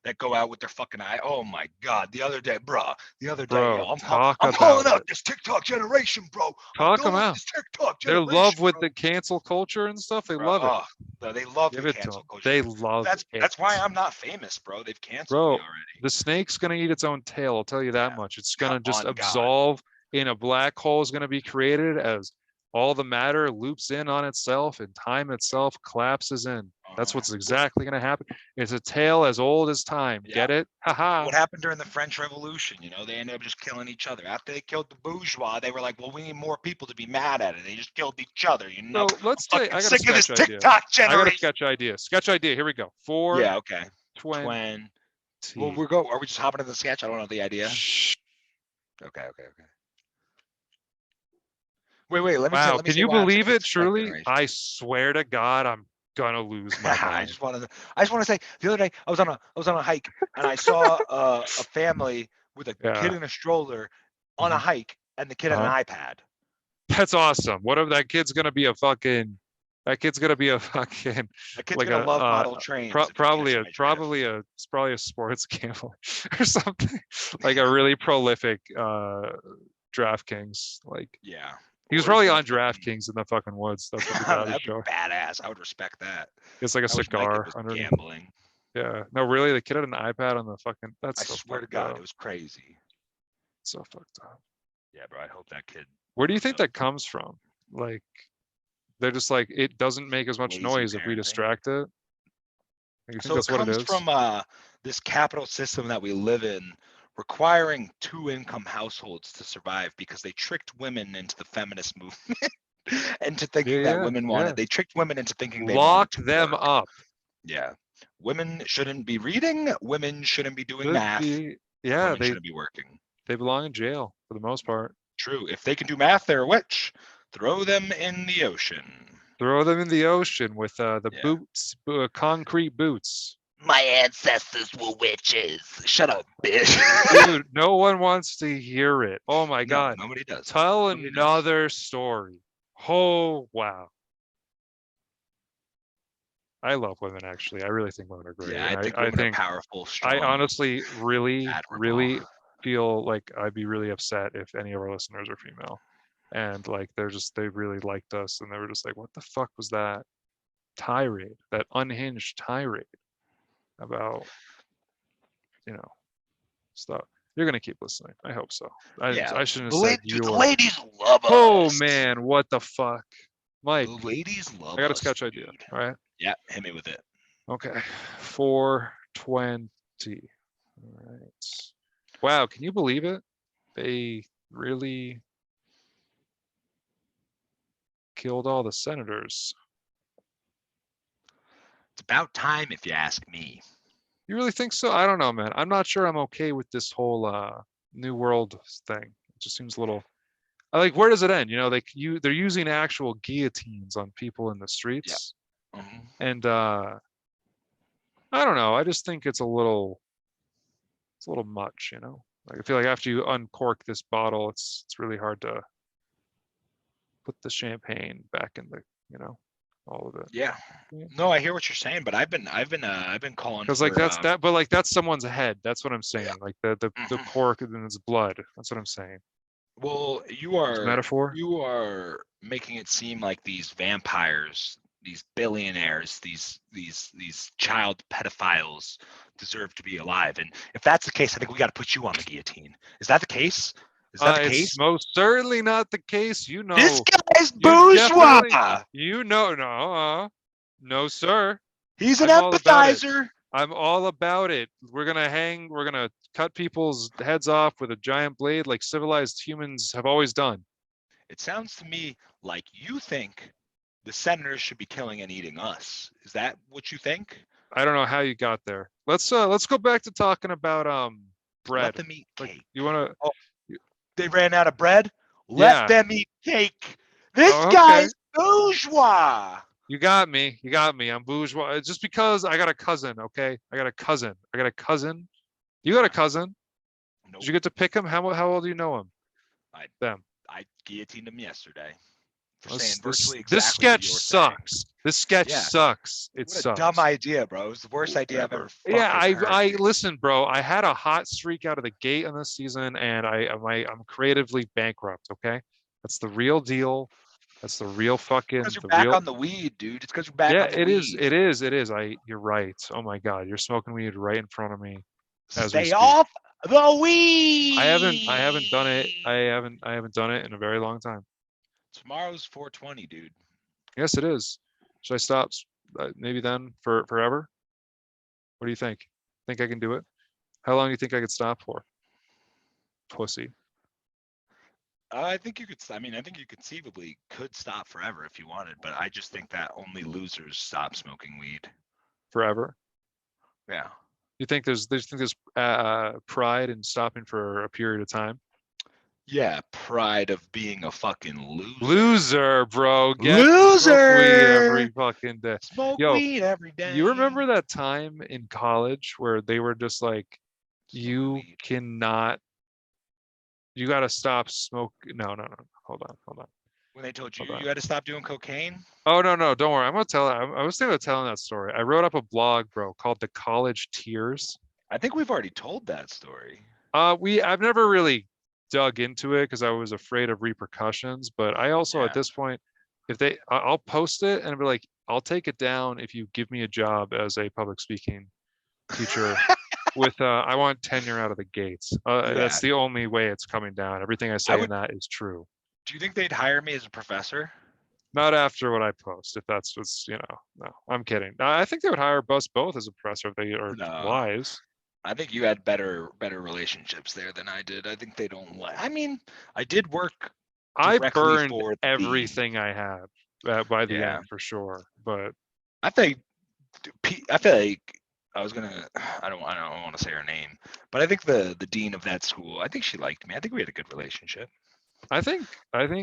that go out with their fucking eye. Oh my god, the other day, Bro, yo, talk I'm calling about out it. this TikTok generation, bro. I'm Talk done them with out. this TikTok Their generation, love with bro. the cancel culture and stuff. They Bro, love it. they love Give the it to cancel them. culture. They love it. That's why I'm not famous, bro. They've canceled me Bro, already. the snake's gonna eat its own tail. I'll tell you that Yeah, much. It's gonna just on God. absolve in a black hole is gonna be created as all the matter loops in on itself and time itself collapses in. That's what's exactly gonna happen. It's a tale as old as time. Yeah. Get it? Haha. What happened during the French Revolution? You know, they ended up just killing each other. After they killed the bourgeois, they were like, "Well, we need more people to be mad at it." They just killed each other. You know, So let's I'm take. fucking I got a sick of this sketch idea. TikTok I got a generation. sketch idea. Sketch idea. Here we go. Yeah. Okay. 420. Well, we're go. Are we just hopping into the sketch? I don't know the idea. Shh. Okay. Wait. Let me. Wow, Let me can say you why I'm sick believe of this it? TikTok Truly, generation. I swear to God, I'm gonna lose my I mind. just want to say the other day I was on a hike and I saw a family with a Yeah. kid in a stroller on a Mhm. hike and the kid had an iPad. That's awesome. What if that kid's gonna be a fucking? That kid's gonna be a fucking The kid's like gonna a love model trains. if you probably catch a my drift. it's probably a sports gambler or something, like a really prolific DraftKings. Like Yeah. he was Or he's probably gonna on fucking- DraftKings in the fucking woods. That's what the dad was That'd be showing. badass. I would respect that. It's like a I wish my kid cigar was underneath. gambling. Yeah. No, really, the kid had an iPad on the fucking. That's I so swear to fucked God, up. it was crazy. So fucked up. Yeah, bro. I hope that kid. Where do you grows think up that comes from? Like, they're just like, it doesn't make as much lazy noise if we parenting. distract it. Like, you think So it that's what it comes is? from this capital system that we live in, requiring two-income households to survive because they tricked women into the feminist movement into thinking that women wanted. They tricked women into thinking they wanted Lock to them work. up. Yeah, women shouldn't be reading. Women shouldn't be doing Should math. be, yeah, Women shouldn't be working. they belong in jail for the most part. True. If they can do math, they're a witch. Throw them in the ocean. Throw them in the ocean with the Yeah. boots, concrete boots. My ancestors were witches. Shut up, bitch. Dude, no one wants to hear it. Oh my No, God. nobody does. Tell Nobody does. another story. Oh, wow. I love women, actually. I really think women are great. Yeah, I And think women are powerful, strong. I honestly really admirable. feel like I'd be really upset if any of our listeners are female. And like they really liked us and they were just like, what the fuck was that tirade, that unhinged tirade about, stuff. You're gonna keep listening. I hope so. Yeah, I shouldn't the have said ladies, you the were. ladies love us. Oh man, what the fuck? Mike, The ladies love us. I got a sketch idea. dude. All right. Yeah, hit me with it. Okay. 420. All right. Wow, can you believe it? They really killed all the senators. It's about time, if you ask me. You really think so? I don't know, man. I'm not sure I'm okay with this whole New World thing. It just seems a little. Like, where does it end? They're using actual guillotines on people in the streets, Mhm. and I don't know. I just think it's a little much. Like, I feel like after you uncork this bottle, it's really hard to put the champagne back in the, all of it. Yeah. Yeah. No, I hear what you're saying, but I've been calling Because for. like but like that's someone's head. That's what I'm saying. Yeah. Like the Mhm. cork and it's blood. That's what I'm saying. Well, It's a metaphor. you are making it seem like these vampires, these billionaires, these child pedophiles deserve to be alive. And if that's the case, I think we got to put you on the guillotine. Is that the case? Is that the case? It's most certainly not the case. This guy's You bourgeois. No, sir. He's an I'm all about it. empathizer. I'm all about it. We're gonna cut people's heads off with a giant blade like civilized humans have always done. It sounds to me like you think the senators should be killing and eating us. Is that what you think? I don't know how you got there. Let's go back to talking about bread. Let them eat Like, cake. you wanna They ran out of bread? Let them eat cake. This Oh, okay. guy's bourgeois. You got me. I'm bourgeois. It's just because I got a cousin, okay? I got a cousin. You got a cousin? Nope. Did you get to pick him? How old do you know him? I guillotined him yesterday for This- saying virtually this exactly what sketch you were saying. sucks. This sketch Yeah. sucks. It What a sucks. dumb idea, bro. It was the worst idea I've ever fucking heard. I dude. listen, bro. I had a hot streak out of the gate on this season, and I'm creatively bankrupt. Okay, that's the real deal. That's the real fucking Because you're the back real. on the weed, dude. It's because you're back Yeah, on the it weed. is. It is. You're right. Oh my God, you're smoking weed right in front of me. As we Stay speak. off the weed. I haven't done it. I haven't done it in a very long time. Tomorrow's 420, dude. Yes, it is. Should I stop maybe then for forever. What do you think? Think I can do it? How long do you think I could stop for? Pussy. I think you could. I mean, I think you conceivably could stop forever if you wanted, but I just think that only losers stop smoking weed. Forever. Yeah. You think there's pride in stopping for a period of time? Yeah, pride of being a fucking loser. Loser, bro. Smoke weed every Loser. fucking day. Smoke Yo, weed every day. you remember that time in college where they were just like, Smoking you weed. cannot, you got to stop smoke. No. Hold on. When they told you Hold on. you had to stop doing cocaine? Oh, no. Don't worry. I'm going to tell it. I was thinking of telling that story. I wrote up a blog, bro, called The College Tears. I think we've already told that story. I've never really dug into it because I was afraid of repercussions, but I also at Yeah. this point, I'll post it and be like, I'll take it down if you give me a job as a public speaking teacher with I want tenure out of the gates. Yeah. That's the only way it's coming down. Everything I say in would- that is true. Do you think they'd hire me as a professor? Not after what I post, if that's what's, no, I'm kidding. I think they would hire us both as a professor if they are No. wise. I think you had better relationships there than I did. I think they don't like. I mean, I did work. I directly burned for the dean. everything I had by the Yeah. end for sure. But I think. I feel like I was gonna. I don't want to say her name, but I think the dean of that school. I think she liked me. I think we had a good relationship. I think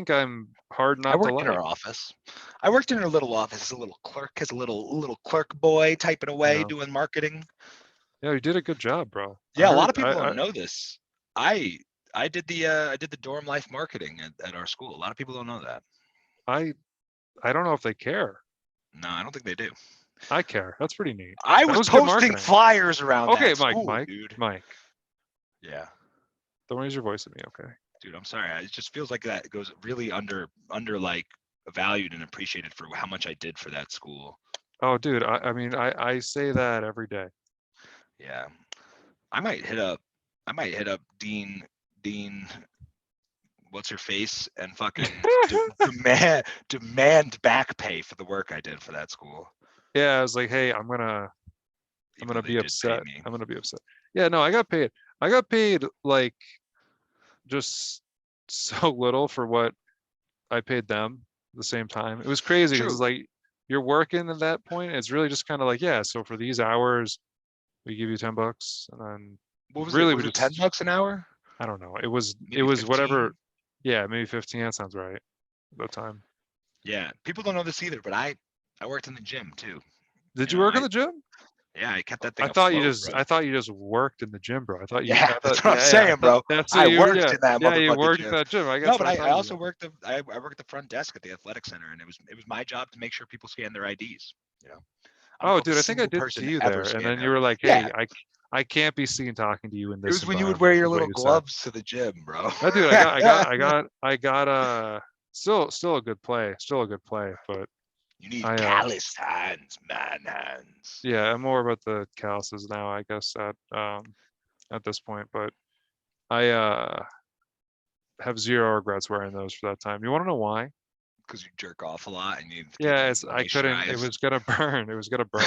I'm hard I not to worked in like. her office. I worked in her little office as a little clerk, as a little clerk boy typing away, Yeah. doing marketing. Yeah, you did a good job, bro. Yeah, a lot of people don't know this. I did the dorm life marketing at our school. A lot of people don't know that. I don't know if they care. No, I don't think they do. I care. That's pretty neat. I That was good posting marketing. flyers around Okay, that school, dude. Mike. Yeah, Don't raise your voice at me, okay? dude, I'm sorry. It just feels like that goes really under like valued and appreciated for how much I did for that school. Oh, dude, I mean, I say that every day. Yeah, I might hit up Dean, what's her face, and fucking demand back pay for the work I did for that school. Yeah, I was like, hey, I'm gonna Even though they be did pay upset. me. I'm gonna be upset. Yeah, no, I got paid. I got paid like just so little for what I paid them at the same time. It was crazy because it's True. like you're working at that point. It's really just kind of like, yeah, so for these hours, we give you $10, and then What was really it? we Was it just $10 an hour? I don't know. It was Maybe 15? whatever. Yeah, maybe 15. That sounds right. At that time. Yeah, people don't know this either, but I worked in the gym too. Did you know, work in the gym? Yeah, I kept that thing I thought you afloat, just bro. I thought you just worked in the gym, bro. I thought you. Yeah, I thought, that's what I'm yeah, saying, bro. That's I what you. worked Yeah, in that yeah, you motherfucking worked gym. at that gym. I guess. No, but what I thought you also did. worked I worked the front desk at the athletic center, and it was my job to make sure people scan their IDs. You know. I don't know Oh, if a dude, I think I single did person see you ever there, and scanned then you their- were like, Yeah, "Hey, I can't be seen talking to you in it this was when you would wear environment," your is what little you said. gloves to the gym, bro. Oh, dude, I got still a good play, but You need I calloused hands, man hands. yeah, I'm more about the calluses now, I guess at this point, but I have zero regrets wearing those for that time. You want to know why? Because you jerk off a lot and you need to keep Yeah, them it's I couldn't. It moisturized. was gonna burn. It was gonna burn.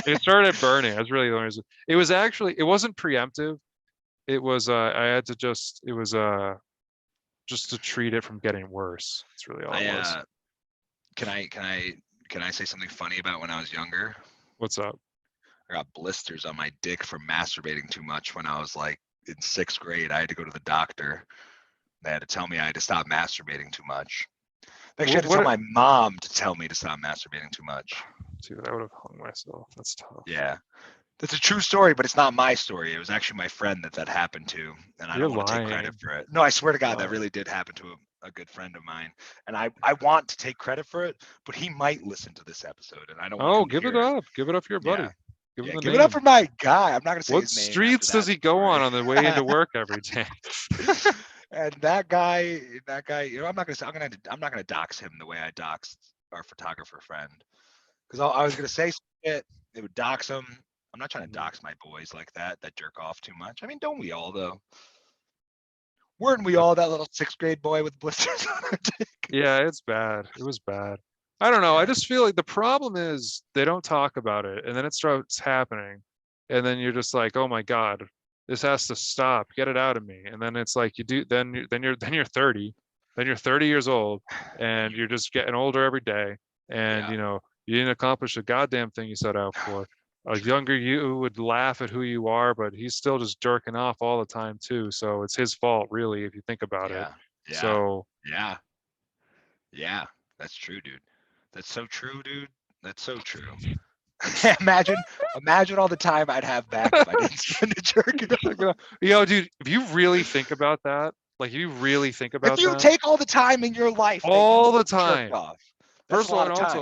It started burning. That's really the only reason. It was actually. It wasn't preemptive. It was. I had to just. It was. Just to treat it from getting worse. That's really all it was. Can I say something funny about when I was younger? What's up? I got blisters on my dick from masturbating too much when I was like in 6th grade. I had to go to the doctor. They had to tell me I had to stop masturbating too much. They actually had to tell my mom to tell me to stop masturbating too much. Dude, I would have hung myself. That's tough. Yeah. That's a true story, but it's not my story. It was actually my friend that happened to, and I You're don't want to take lying. credit for it. No, I swear to God, that Lying. really did happen to a good friend of mine, and I want to take credit for it, but he might listen to this episode, and I don't want Oh, him to give it hear up. Give it up for your buddy. Yeah. Give him the Give name. it up for my guy. I'm not gonna say What his name. streets after does that he go story. on the way into work every day? And that guy, you know, I'm not gonna dox him the way I doxed our photographer friend, because I was gonna say it would dox him. I'm not trying to dox my boys like that jerk off too much. I mean, don't we all though? Weren't we all that little 6th grade boy with blisters on our dick? Yeah, it's bad. It was bad. I don't know. I Yeah. just feel like the problem is they don't talk about it, and then it starts happening, and then you're just like, oh my god, this has to stop. Get it out of me. And then it's like you do. Then you're 30. Then you're 30 years old, Then and you, you're just getting older every day, and yeah. you didn't accomplish a goddamn thing you set out for. A True. younger you would laugh at who you are, but he's still just jerking off all the time too. So it's his fault, really, if you think about it. Yeah. Yeah. So Yeah. Yeah. That's true, dude. That's so true, dude. That's so true. imagine, imagine all the time I'd have back if I didn't spend it jerking off. Dude, if you really think about that, like you really think If about you that take all the time in your life that all you the jerked time. off, that's First a of all, lot and of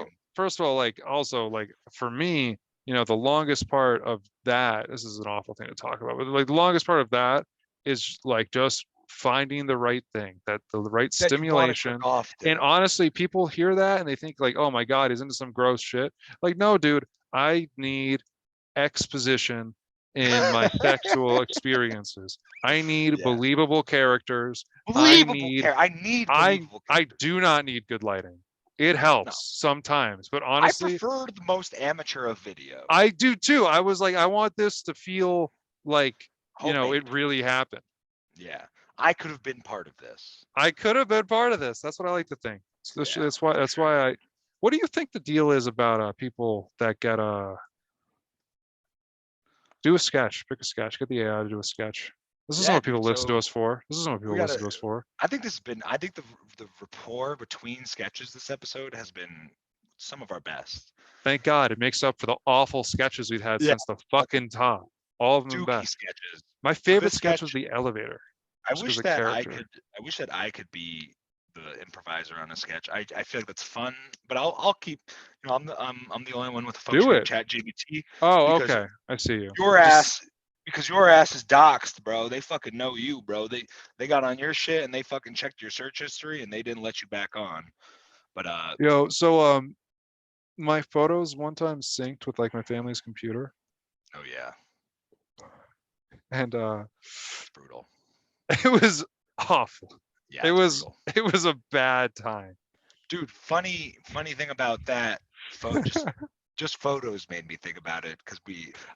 time. like for me, the longest part of that, this is an awful thing to talk about, but like the longest part of that is like just finding the right thing, that the right That you want to jerk stimulation. off to. And honestly, people hear that and they think like, oh my God, he's into some gross shit. Like, no, dude, I need exposition in my sexual experiences. I need Yeah. believable characters. I Believable need care. I need I believable I characters. do not need good lighting. It No. helps sometimes, but I honestly, prefer the most amateur of video. I do too. I was like, I want this to feel like, Homemade. it really happened. Yeah. I could have been part of this. I could have been part of this. That's what I like to think. So Yeah. that's why I what do you think the deal is about people that get do a sketch, pick a sketch, get the AI to do a sketch. This isn't Yeah, what dude. people listen to So us for. This isn't what we people gotta listen to us for. I think this has been I think the rapport between sketches this episode has been some of our best. Thank God it makes up for the awful sketches we've had Yeah. since the fucking top. All of them Dookie best. sketches. My So favorite this sketch was sketch, the elevator, I just because wish the that character. I wish that I could be the improviser on a sketch. I feel like that's fun, but I'll keep I'm the only one with a Do functioning it. chat GBT Oh, because okay. I see you. your Just ass your ass is doxxed, bro. They fucking know you, bro. They got on your shit and they fucking checked your search history and they didn't let you back on. But so my photos one time synced with like my family's computer, oh yeah, and that's brutal. it was awful. Yeah, It it's was brutal. it was a bad time. Dude, funny thing about that just photos made me think about it because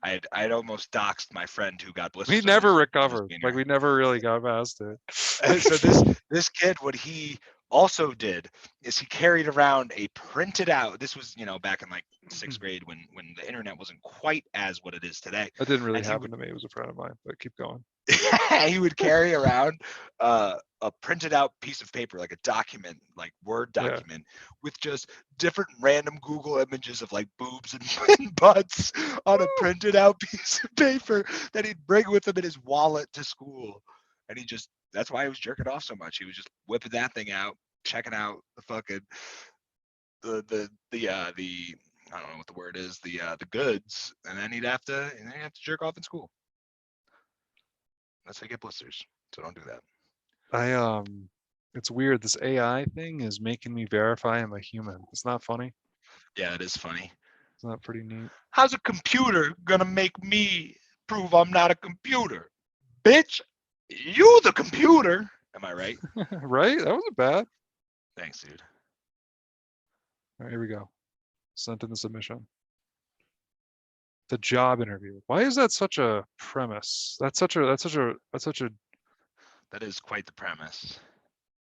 I had almost doxed my friend who got We blisters never on his recovered. Like wiener. we never really got past So it. this kid, what he also did is he carried around a printed out. This was back in like sixth grade when the internet wasn't quite as what it is today, That didn't really and happen to me. It was a friend of mine, but keep going. he would carry around a printed out piece of paper, like a document, like Word Yeah. document, with just different random Google images of like boobs and butts on a printed out piece of paper that he'd bring with him in his wallet to school. And that's why he was jerking off so much. He was just whipping that thing out, checking out the fucking the I don't know what the word is, the goods, and then he'd have to jerk off in school. That's how you get blisters. So don't do that. It's weird. This AI thing is making me verify I'm a human. It's not funny. Yeah, it is funny. It's not pretty neat. How's a computer gonna make me prove I'm not a computer? Bitch, you the computer. Am I right? Right? That wasn't bad. Thanks, dude. All right, here we go. Sent in the submission. The job interview. Why is that such a premise? That's such a That is quite the premise.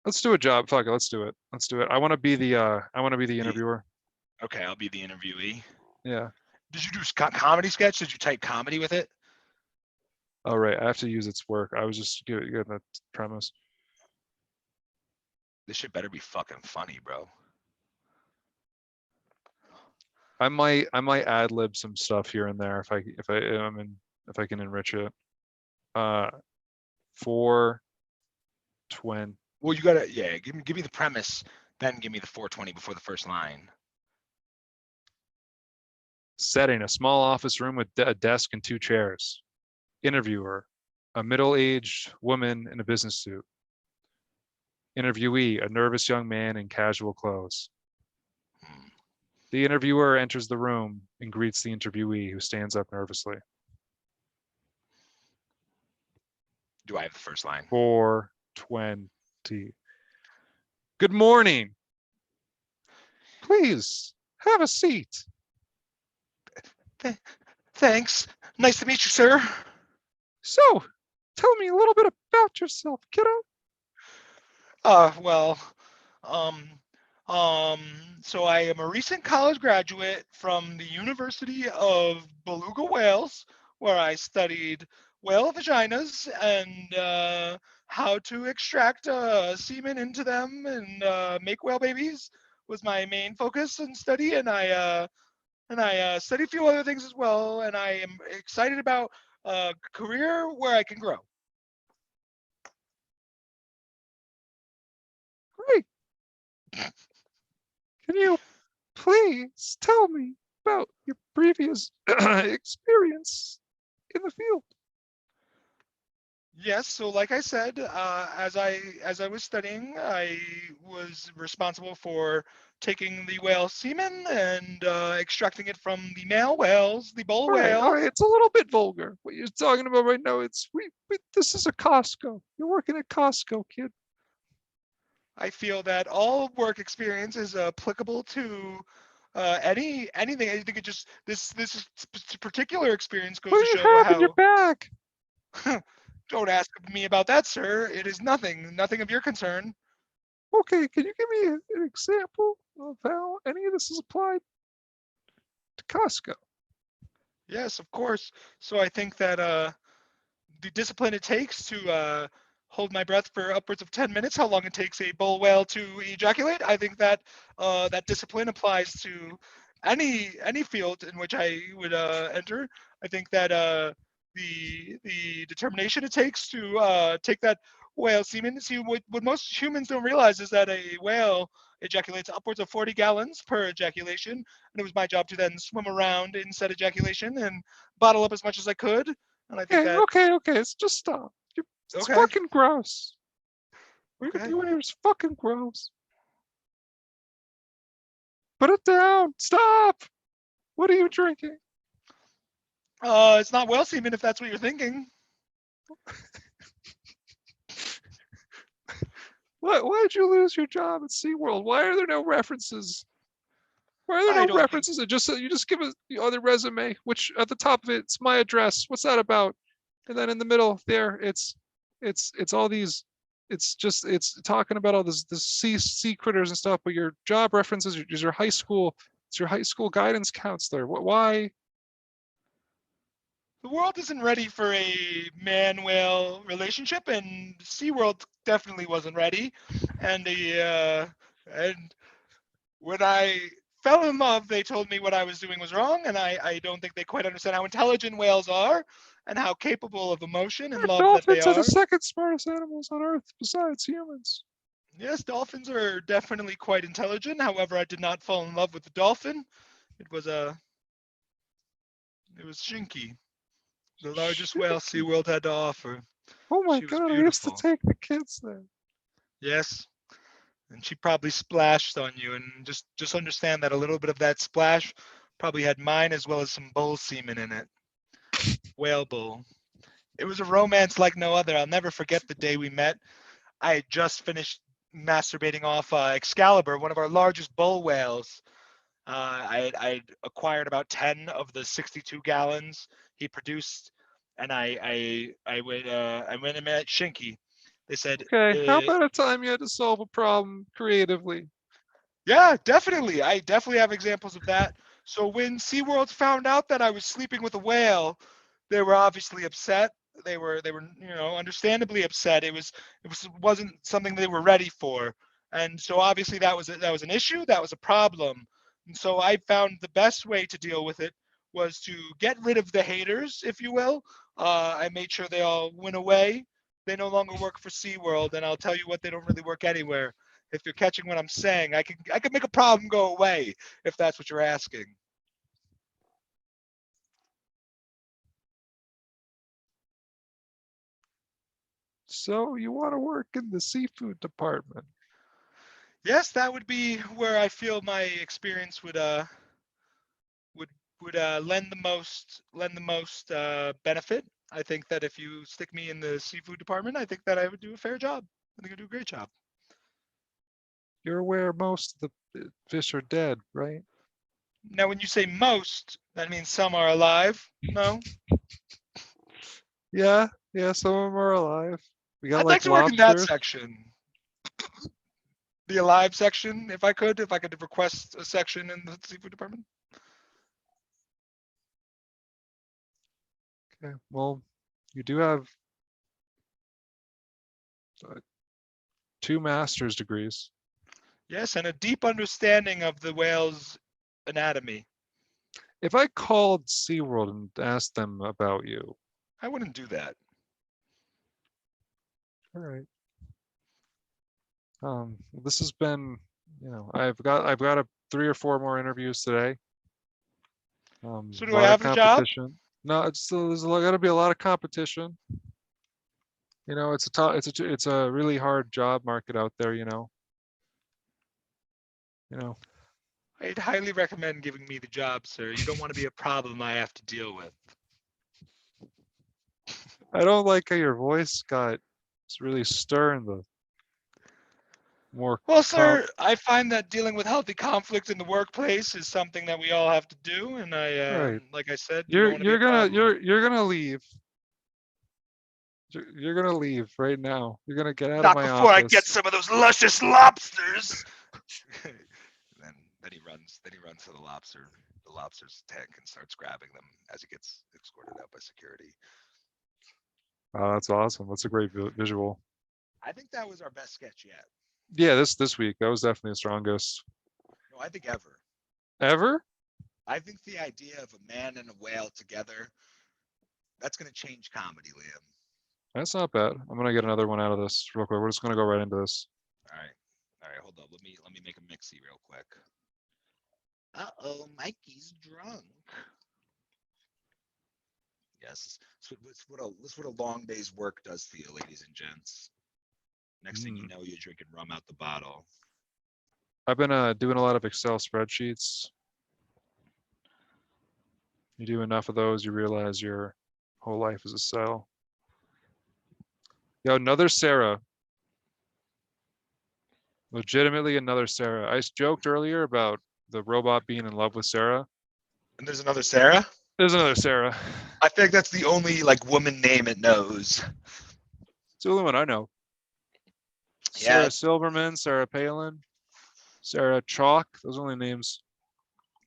let's do a job. Fuck it, let's do it. Let's do it. I want to be the interviewer. Okay, I'll be the interviewee. Yeah. Did you do comedy sketch? Did you type comedy with it? Oh right, I have to use its work. I was just getting that premise. This shit better be fucking funny, bro. I might ad lib some stuff here and there if I can enrich it. 420. Well, you gotta give me the premise, then give me the 420 before the first line. Setting: a small office room with a desk and 2 chairs. Interviewer: a middle-aged woman in a business suit. Interviewee: a nervous young man in casual clothes. Hmm. The interviewer enters the room and greets the interviewee, who stands up nervously. Do I have the first line? 420. Good morning. Please, have a seat. Thanks. Nice to meet you, sir. So, tell me a little bit about yourself, kiddo. Well, um, um, so I am a recent college graduate from the University of Beluga, Wales, where I studied whale vaginas and how to extract semen into them and make whale babies was my main focus and study. And I study a few other things as well. And I am excited about a career where I can grow. Great. Can you please tell me about your previous experience in the field? Yes, so like I said, as I was studying, I was responsible for taking the whale semen and extracting it from the male whales, the bull All right, whales. it's a little bit vulgar. What you're talking about right now, it's we this is a Costco. You're working at Costco, kid. I feel that all work experience is applicable to anything. I think it just this particular experience What goes do to you show have in your how. bag? Don't ask me about that, sir. It is nothing of your concern. Okay, can you give me an example of how any of this is applied to Costco? Yes, of course. So I think that the discipline it takes to hold my breath for upwards of 10 minutes, how long it takes a bull whale to ejaculate, I think that that discipline applies to any field in which I would enter. I think that the determination it takes to take that whale semen. See, what most humans don't realize is that a whale ejaculates upwards of 40 gallons per ejaculation, and it was my job to then swim around in said ejaculation and bottle up as much as I could. And I think Okay, that okay. It's just stop. It's okay, fucking gross. What you're okay. doing here is fucking gross. Put it down. Stop. What are you drinking? It's not whale semen if that's what you're thinking. Why'd you lose your job at SeaWorld? Why are there no references? Why are there I no don't think references? It just you just give us the other resume, which at the top of it's my address. What's that about? And then in the middle there, it's all these. It's talking about all this sea critters and stuff. But your job references is your high school. It's your high school guidance counselor. Why? the world isn't ready for a man whale relationship, and SeaWorld definitely wasn't ready. And when I fell in love, they told me what I was doing was wrong, and I don't think they quite understand how intelligent whales are and how capable of emotion and love that they Dolphins are the are. second smartest animals on Earth besides humans. Yes, dolphins are definitely quite intelligent. However, I did not fall in love with the dolphin. It was a it was Shinky, the largest whale Shaky. SeaWorld had to offer. Oh my She was god, I used to beautiful. take the kids there. Yes, and she probably splashed on you. And just understand that a little bit of that splash probably had mine as well as some bull semen in it. Whale bull. It was a romance like no other. I'll never forget the day we met. I had just finished masturbating off Excalibur, one of our largest bull whales. I'd acquired about 10 of the 62 gallons he produced, and I went and met Shinky. They said, Okay, how about a time you had to solve a problem creatively? yeah, definitely. I definitely have examples of that. So when SeaWorld found out that I was sleeping with a whale, they were obviously upset. They were understandably upset. Wasn't something they were ready for. And so obviously that was an issue, that was a problem. And so I found the best way to deal with it was to get rid of the haters, if you will. I made sure they all went away. They no longer work for SeaWorld, and I'll tell you what, they don't really work anywhere. If you're catching what I'm saying, I can make a problem go away if that's what you're asking. So you want to work in the seafood department? Yes, that would be where I feel my experience would lend the most benefit. I think that if you stick me in the seafood department, I think that I would do a fair job. I think I'd do a great job. you're aware most of the fish are dead, right? Now, when you say most, that means some are alive. No, Yeah, yeah, some of them are alive. We got I'd like like to work in that lobsters. section. The alive section, if I could request a section in the seafood department. Okay, well, you do have 2 master's degrees. Yes, and a deep understanding of the whale's anatomy. If I called SeaWorld and asked them about you, I wouldn't do that. all right. This has been, I've got 3 or 4 more interviews today. So A do I lot of have a job? competition. No, there's got to be a lot of competition. It's a really hard job market out there. You know. I'd highly recommend giving me the job, sir. You don't want to be a problem I have to deal with. I don't like how your voice got. It's really stirring the more. Well, sir, I find that dealing with healthy conflict in the workplace is something that we all have to do, and Right. like I said, you don't want to be You're a gonna problem. you're gonna leave. You're gonna leave right now. You're gonna get out of Not my before I get office. some of those luscious lobsters. then he runs to the lobster's tank and starts grabbing them as he gets escorted out by security. Oh, that's awesome. That's a great visual. I think that was our best sketch yet. Yeah, this week that was definitely the strongest No, I think ever. ever. I think the idea of a man and a whale together, that's going to change comedy, Liam. That's not bad. I'm gonna get another one out of this real quick. We're just gonna go right into this. All right, hold up. Let me make a mixie real quick. Uh-oh, Mikey's drunk. Yes, that's what a long day's work does to you, ladies and gents. Next thing you know, you're drinking rum out the bottle. I've been doing a lot of Excel spreadsheets. You do enough of those, you realize your whole life is a cell. Yo, another Sarah. Legitimately another Sarah. I joked earlier about the robot being in love with Sarah. And there's another Sarah? There's another Sarah. I think that's the only woman name it knows. It's the only one I know. Yeah. Sarah Silverman, Sarah Palin, Sarah Chalk. Those are only names.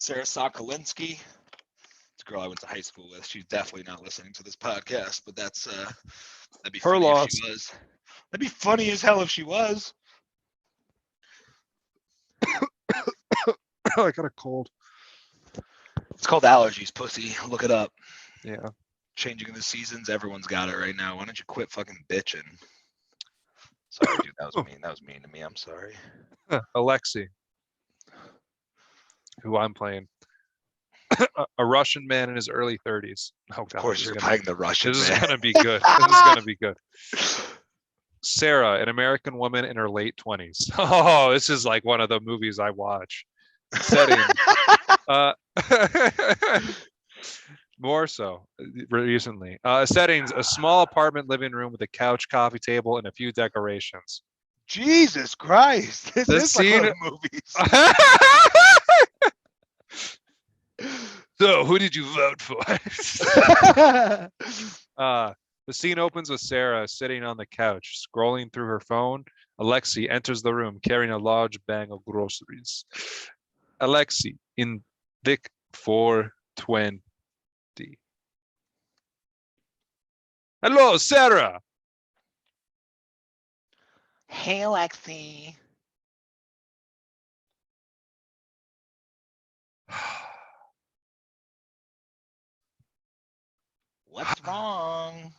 Sarah Sokolinsky. It's a girl I went to high school with. She's definitely not listening to this podcast, but that'd be Her funny loss. if she was. That'd be funny as hell if she was. I got a cold. It's called allergies, pussy. Look it up. Yeah. Changing the seasons, everyone's got it right now. Why don't you quit fucking bitching? Sorry, dude. That was mean. That was mean to me. I'm sorry. Alexei, who I'm playing. A Russian man in his early 30s. Oh, God, Of course, you're playing the Russian This man. is gonna be good. This is gonna be good. Sarah, an American woman in her late 20s. Oh, this is like one of the movies I watch. Setting. More so recently. Settings: a small apartment living room with a couch, coffee table, and a few decorations. Jesus Christ! This The is like one scene- of the movies. So, who did you vote for? The scene opens with Sarah sitting on the couch, scrolling through her phone. Alexei enters the room carrying a large bag of groceries. Alexei in thick 420. Hello, Sarah. Hey, Alexei. What's wrong?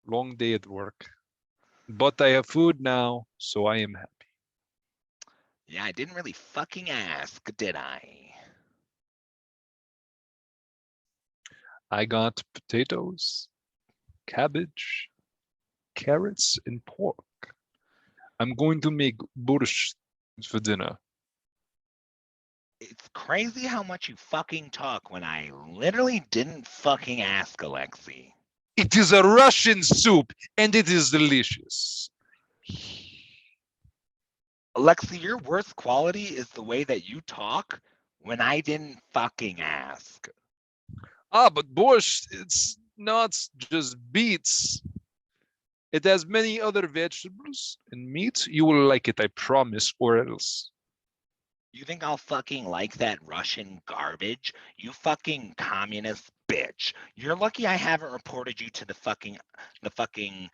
Long day at work. But I have food now, so I am happy. Yeah, I didn't really fucking ask, did I? I got potatoes, cabbage, carrots, and pork. I'm going to make borscht for dinner. It's crazy how much you fucking talk when I literally didn't fucking ask, Alexei. It is a Russian soup, and it is delicious. Alexi, your worst quality is the way that you talk when I didn't fucking ask. But borscht, it's not just beets. It has many other vegetables and meat. You will like it, I promise, or else. You think I'll fucking like that Russian garbage? You fucking communist bitch. You're lucky I haven't reported you to the fucking the fucking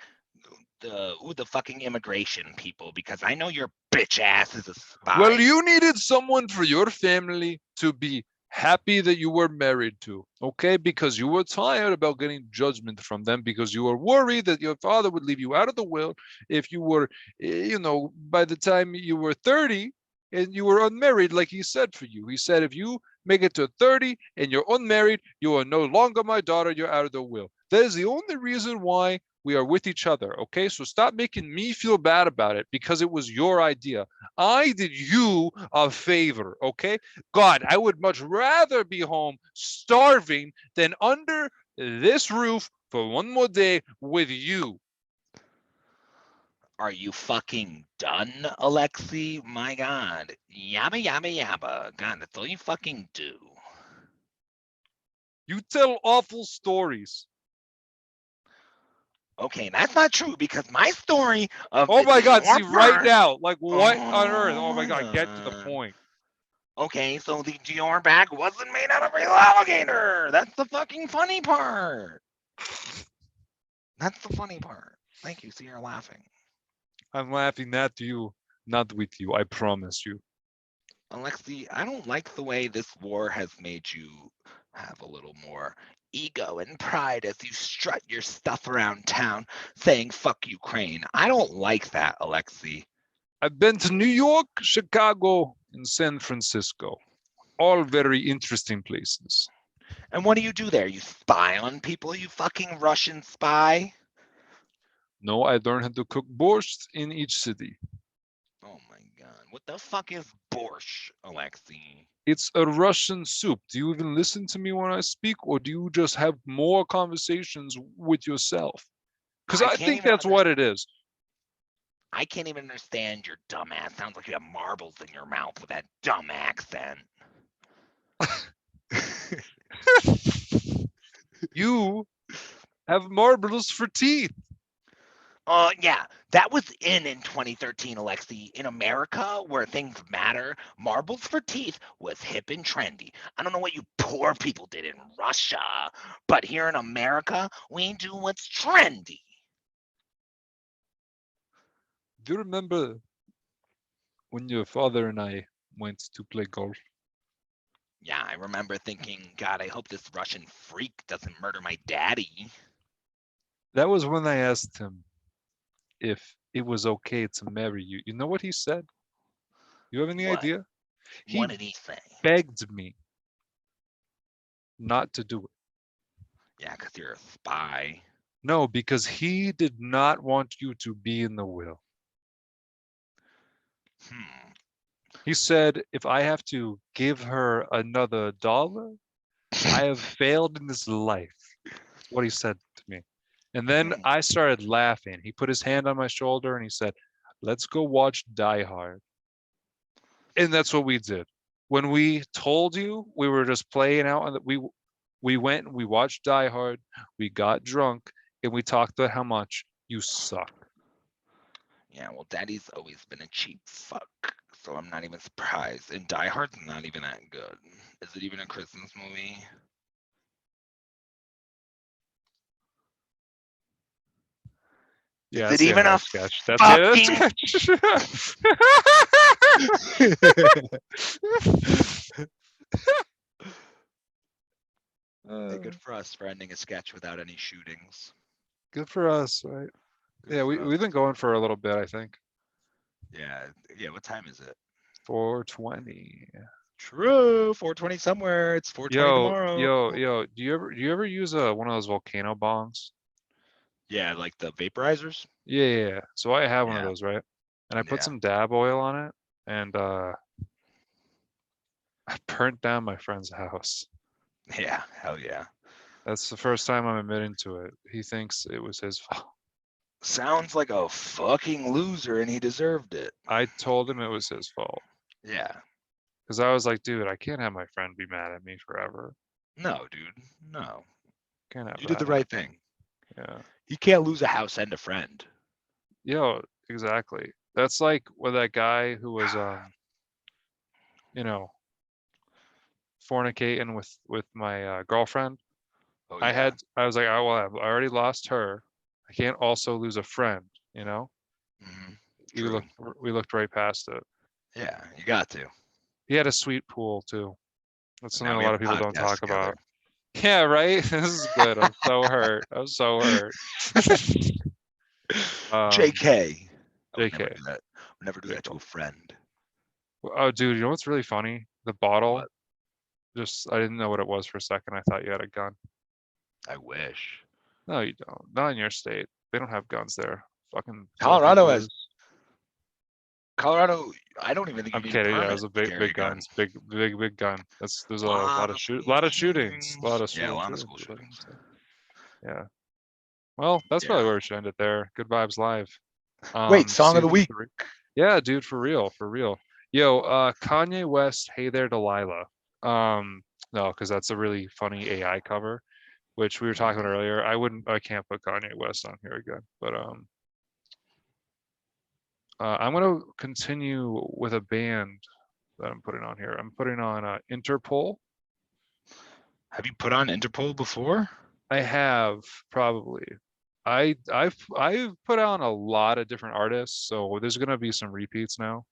immigration people because I know your bitch ass is a spy. Well, you needed someone for your family to be happy that you were married to, okay? Because you were tired about getting judgment from them because you were worried that your father would leave you out of the will if you were, by the time you were 30 and you were unmarried, like he said for you. He said, if you make it to 30 and you're unmarried, you are no longer my daughter, you're out of the will. That is the only reason why we are with each other, okay? So stop making me feel bad about it because it was your idea. I did you a favor, okay? God, I would much rather be home starving than under this roof for one more day with you. Are you fucking done, Alexi? My God. Yabba yabba yabba. God, that's all you fucking do. You tell awful stories. Okay, that's not true because my story of Oh the my God, see Dior right bag. now, like what on earth? Oh Oh my my God, get to the God. point. Okay, so the Dior bag wasn't made out of real alligator. That's the fucking funny part. That's the funny part. Thank you. See, you're laughing. I'm laughing at you, not with you, I promise you. Alexi, I don't like the way this war has made you have a little more ego and pride as you strut your stuff around town saying fuck Ukraine. I don't like that, Alexi. I've been to New York, Chicago, and San Francisco. All very interesting places. And what do you do there? You spy on people, you fucking Russian spy? No, I learned how to cook borscht in each city. Oh my god. What the fuck is borscht, Alexi? It's a Russian soup. Do you even listen to me when I speak, or do you just have more conversations with yourself? Because I I can't think even that's what it is. I can't even understand your dumb ass. Sounds like you have marbles in your mouth with that dumb accent. You have marbles for teeth. Yeah, that was in 2013, Alexi. In America, where things matter, marbles for teeth was hip and trendy. I don't know what you poor people did in Russia, but here in America, we do what's trendy. Do you remember when your father and I went to play golf? Yeah, I remember thinking, God, I hope this Russian freak doesn't murder my daddy. That was when I asked him if it was okay to marry you. You know what he said? You have any What? idea? He What did he say? begged me not to do it. Yeah, because you're a spy. No, because he did not want you to be in the will. Hmm. He said, if I have to give her another dollar, I have failed in this life. That's what he said to me. And then Hmm. I started laughing. He put his hand on my shoulder and he said, let's go watch Die Hard. And that's what we did. When we told you we were just playing out, and we went and we watched Die Hard, we got drunk, and we talked about how much you suck. Yeah, well, Daddy's always been a cheap fuck, so I'm not even surprised. And Die Hard's not even that good. Is it even a Christmas movie? Yeah, Is it that's the end even of a the sketch. That's the end of fucking? the sketch. Hey, Uh, good for us for ending a sketch without any shootings. good for us, right? Good Yeah, for we've us. been going for a little bit, I think. Yeah, yeah. What time is it? 420. True, 4:20 somewhere. It's 4:20 Yo, tomorrow. yo, yo, do you ever use one of those volcano bongs? Yeah, like the vaporizers. Yeah, yeah, yeah. So I have one of Yeah, those, right? And I put yeah, some dab oil on it and I burnt down my friend's house. yeah. Hell yeah. That's the first time I'm admitting to it. He thinks it was his fault. Sounds like a fucking loser, and he deserved it. I told him it was his fault Yeah. because I was like, dude, I can't have my friend be mad at me forever. No, dude. No. Can't have You did that the right happen. thing. Yeah. You can't lose a house and a friend. Yo, exactly. That's like with that guy who was you know, fornicating with my girlfriend. Oh I yeah. was like, oh well, I've already lost her. I can't also lose a friend, you know? hmm We True. looked right past it. Yeah, you got to. He had a sweet pool too. That's And something now a we lot have of a people don't podcast talk together. about. Yeah, right? This is good. I'm so hurt. I'm so hurt. JK. I would never JK. do that. I would never do that to a friend. Oh, dude, you know what's really funny? The bottle, What? just, I didn't know what it was for a second. I thought you had a gun. I wish. No, you don't. Not in your state. They don't have guns there. Fucking filthy Colorado has blues. Colorado. I don't even think you I'm need a kidding. Yeah, it permit was a to carry big a gun. guns. Big gun. There's a lot Lot of of school shootings. A lot shootings. of Yeah, a school lot of shootings. school shootings. Yeah. Well, that's Yeah. probably where we should end it there. Good vibes live. Wait, song of the Season week. 3. Yeah, dude, for real, for real. Yo, Kanye West, Hey There Delilah. No, because that's a really funny AI cover, which we were talking about earlier. I can't put Kanye West on here again. But I'm gonna continue with a band that I'm putting on here. I'm putting on Interpol. Have you put on Interpol before? I have probably. I've put on a lot of different artists, so there's gonna be some repeats now.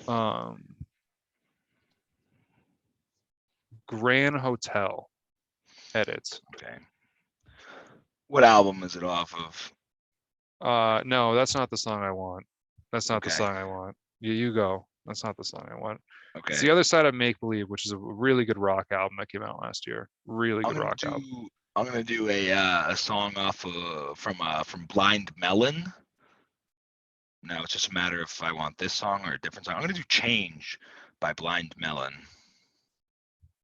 Um, Grand Hotel edit. Okay. What album is it off of? No, that's not the song I want. That's not the Okay. song I want. You go. That's not the song I want. It's Okay. the other side of Make Believe, which is a really good rock album that came out last year. Really I'm good gonna rock do. album. I'm gonna do a song off from Blind Melon. Now it's just a matter if I want this song or a different song. I'm gonna do Change by Blind Melon.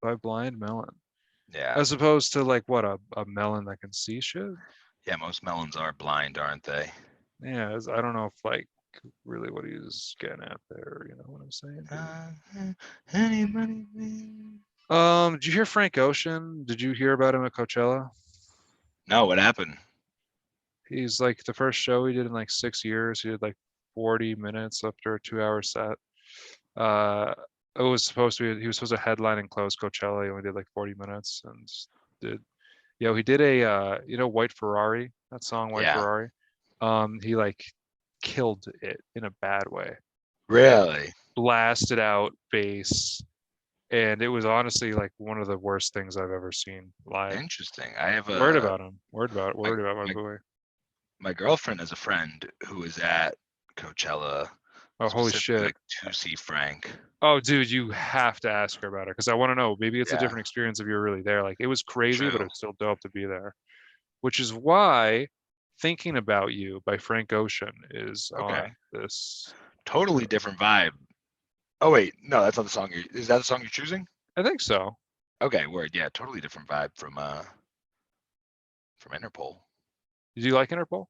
By Blind Melon. Yeah. As opposed to like what, a melon that can see shit? Yeah, most melons are blind, aren't they? Yeah, I don't know if like really what he's getting at there, you know what I'm saying? Did you hear Frank Ocean? Did you hear about him at Coachella? No, what happened? He's like the first show he did in like 6 years. He did like 40 minutes after a 2 hour set. Uh, it was supposed to be, he was supposed to headline and close Coachella. He only did like 40 minutes and did, he did a, White Ferrari, that song, White Yeah. Ferrari. He like killed it in a bad way. Really? Blasted out bass. And it was honestly like one of the worst things I've ever seen live. Interesting. I have Worried a about him. Worried about my boy. my girlfriend has a friend who is at Coachella Oh, holy specifically shit. like to see Frank. Oh, dude, you have to ask her about it because I want to know. Maybe it's a Yeah. different experience if you're really there. Like it was crazy, but True. it was still dope to be there. Which is why Thinking About You by Frank Ocean is Okay. on this. Totally different vibe. Oh wait, no, that's not the song. Is that the song you're choosing? I think so. Okay, word. Yeah, totally different vibe from Interpol. Do you like Interpol?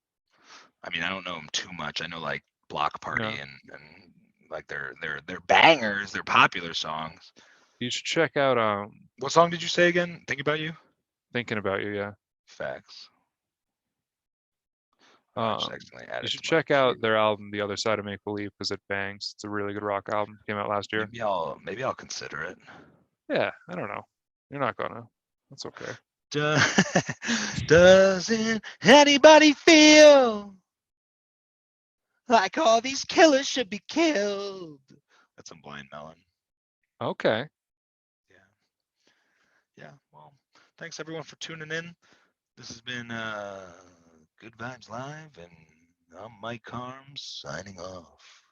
I mean, I don't know them too much. I know like Block Party No. and like they're bangers. They're popular songs. You should check out What song did you say again? Think About You. Thinking About You, yeah. Facts. You should check out their album The Other Side of Make Believe because it bangs. It's a really good rock album. Came out last year. Maybe I'll consider it. Yeah, I don't know. You're not gonna. That's okay. Doesn't anybody feel like all these killers should be killed? That's some Blind Melon. Okay. Yeah. Well, thanks everyone for tuning in. This has been Good Vibes Live, and I'm Mike Harms signing off.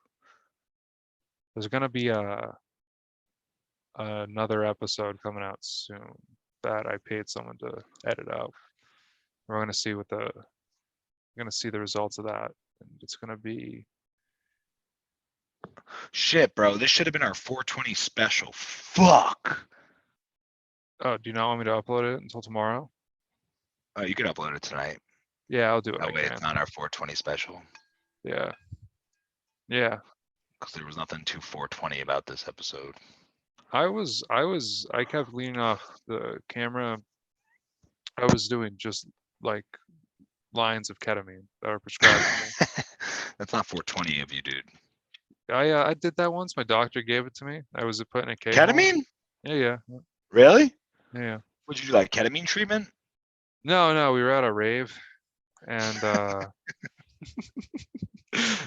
There's gonna be another episode coming out soon that I paid someone to edit out. We're gonna see the results of that, and it's gonna be. Shit, bro, this should have been our 420 special. Fuck. Oh, do you not want me to upload it until tomorrow? Oh, you could upload it tonight. Yeah, I'll do what I That way can. it's not our 420 special. Yeah. Yeah. Because there was nothing too 420 about this episode. I kept leaning off the camera. I was doing just like lines of ketamine that were prescribed to me. That's not 420 of you, dude. I did that once. My doctor gave it to me. I was put in a K hole. Ketamine? Yeah. Really? Yeah. What'd you do, like ketamine treatment? No, we were at a rave, and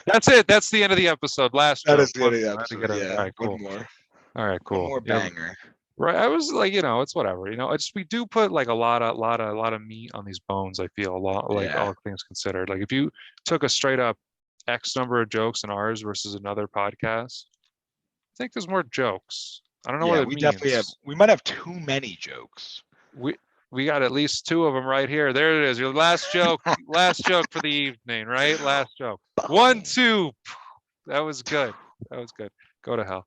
that's it. That's the end of the episode. Last That joke. is the end of the I had to episode. get it. Yeah. All right, One cool. more. All right, One cool. more Yeah, banger. right. I was like, it's whatever. It's we do put like a lot of meat on these bones. I feel a lot, like Yeah. all things considered. Like if you took a straight up X number of jokes in ours versus another podcast, I think there's more jokes. I don't know Yeah, what it we means. definitely have. We might have too many jokes. We got at least 2 of them right here. There it is. Your last joke. Last joke for the evening, right? Last joke. 1, 2. That was good. That was good. Go to hell.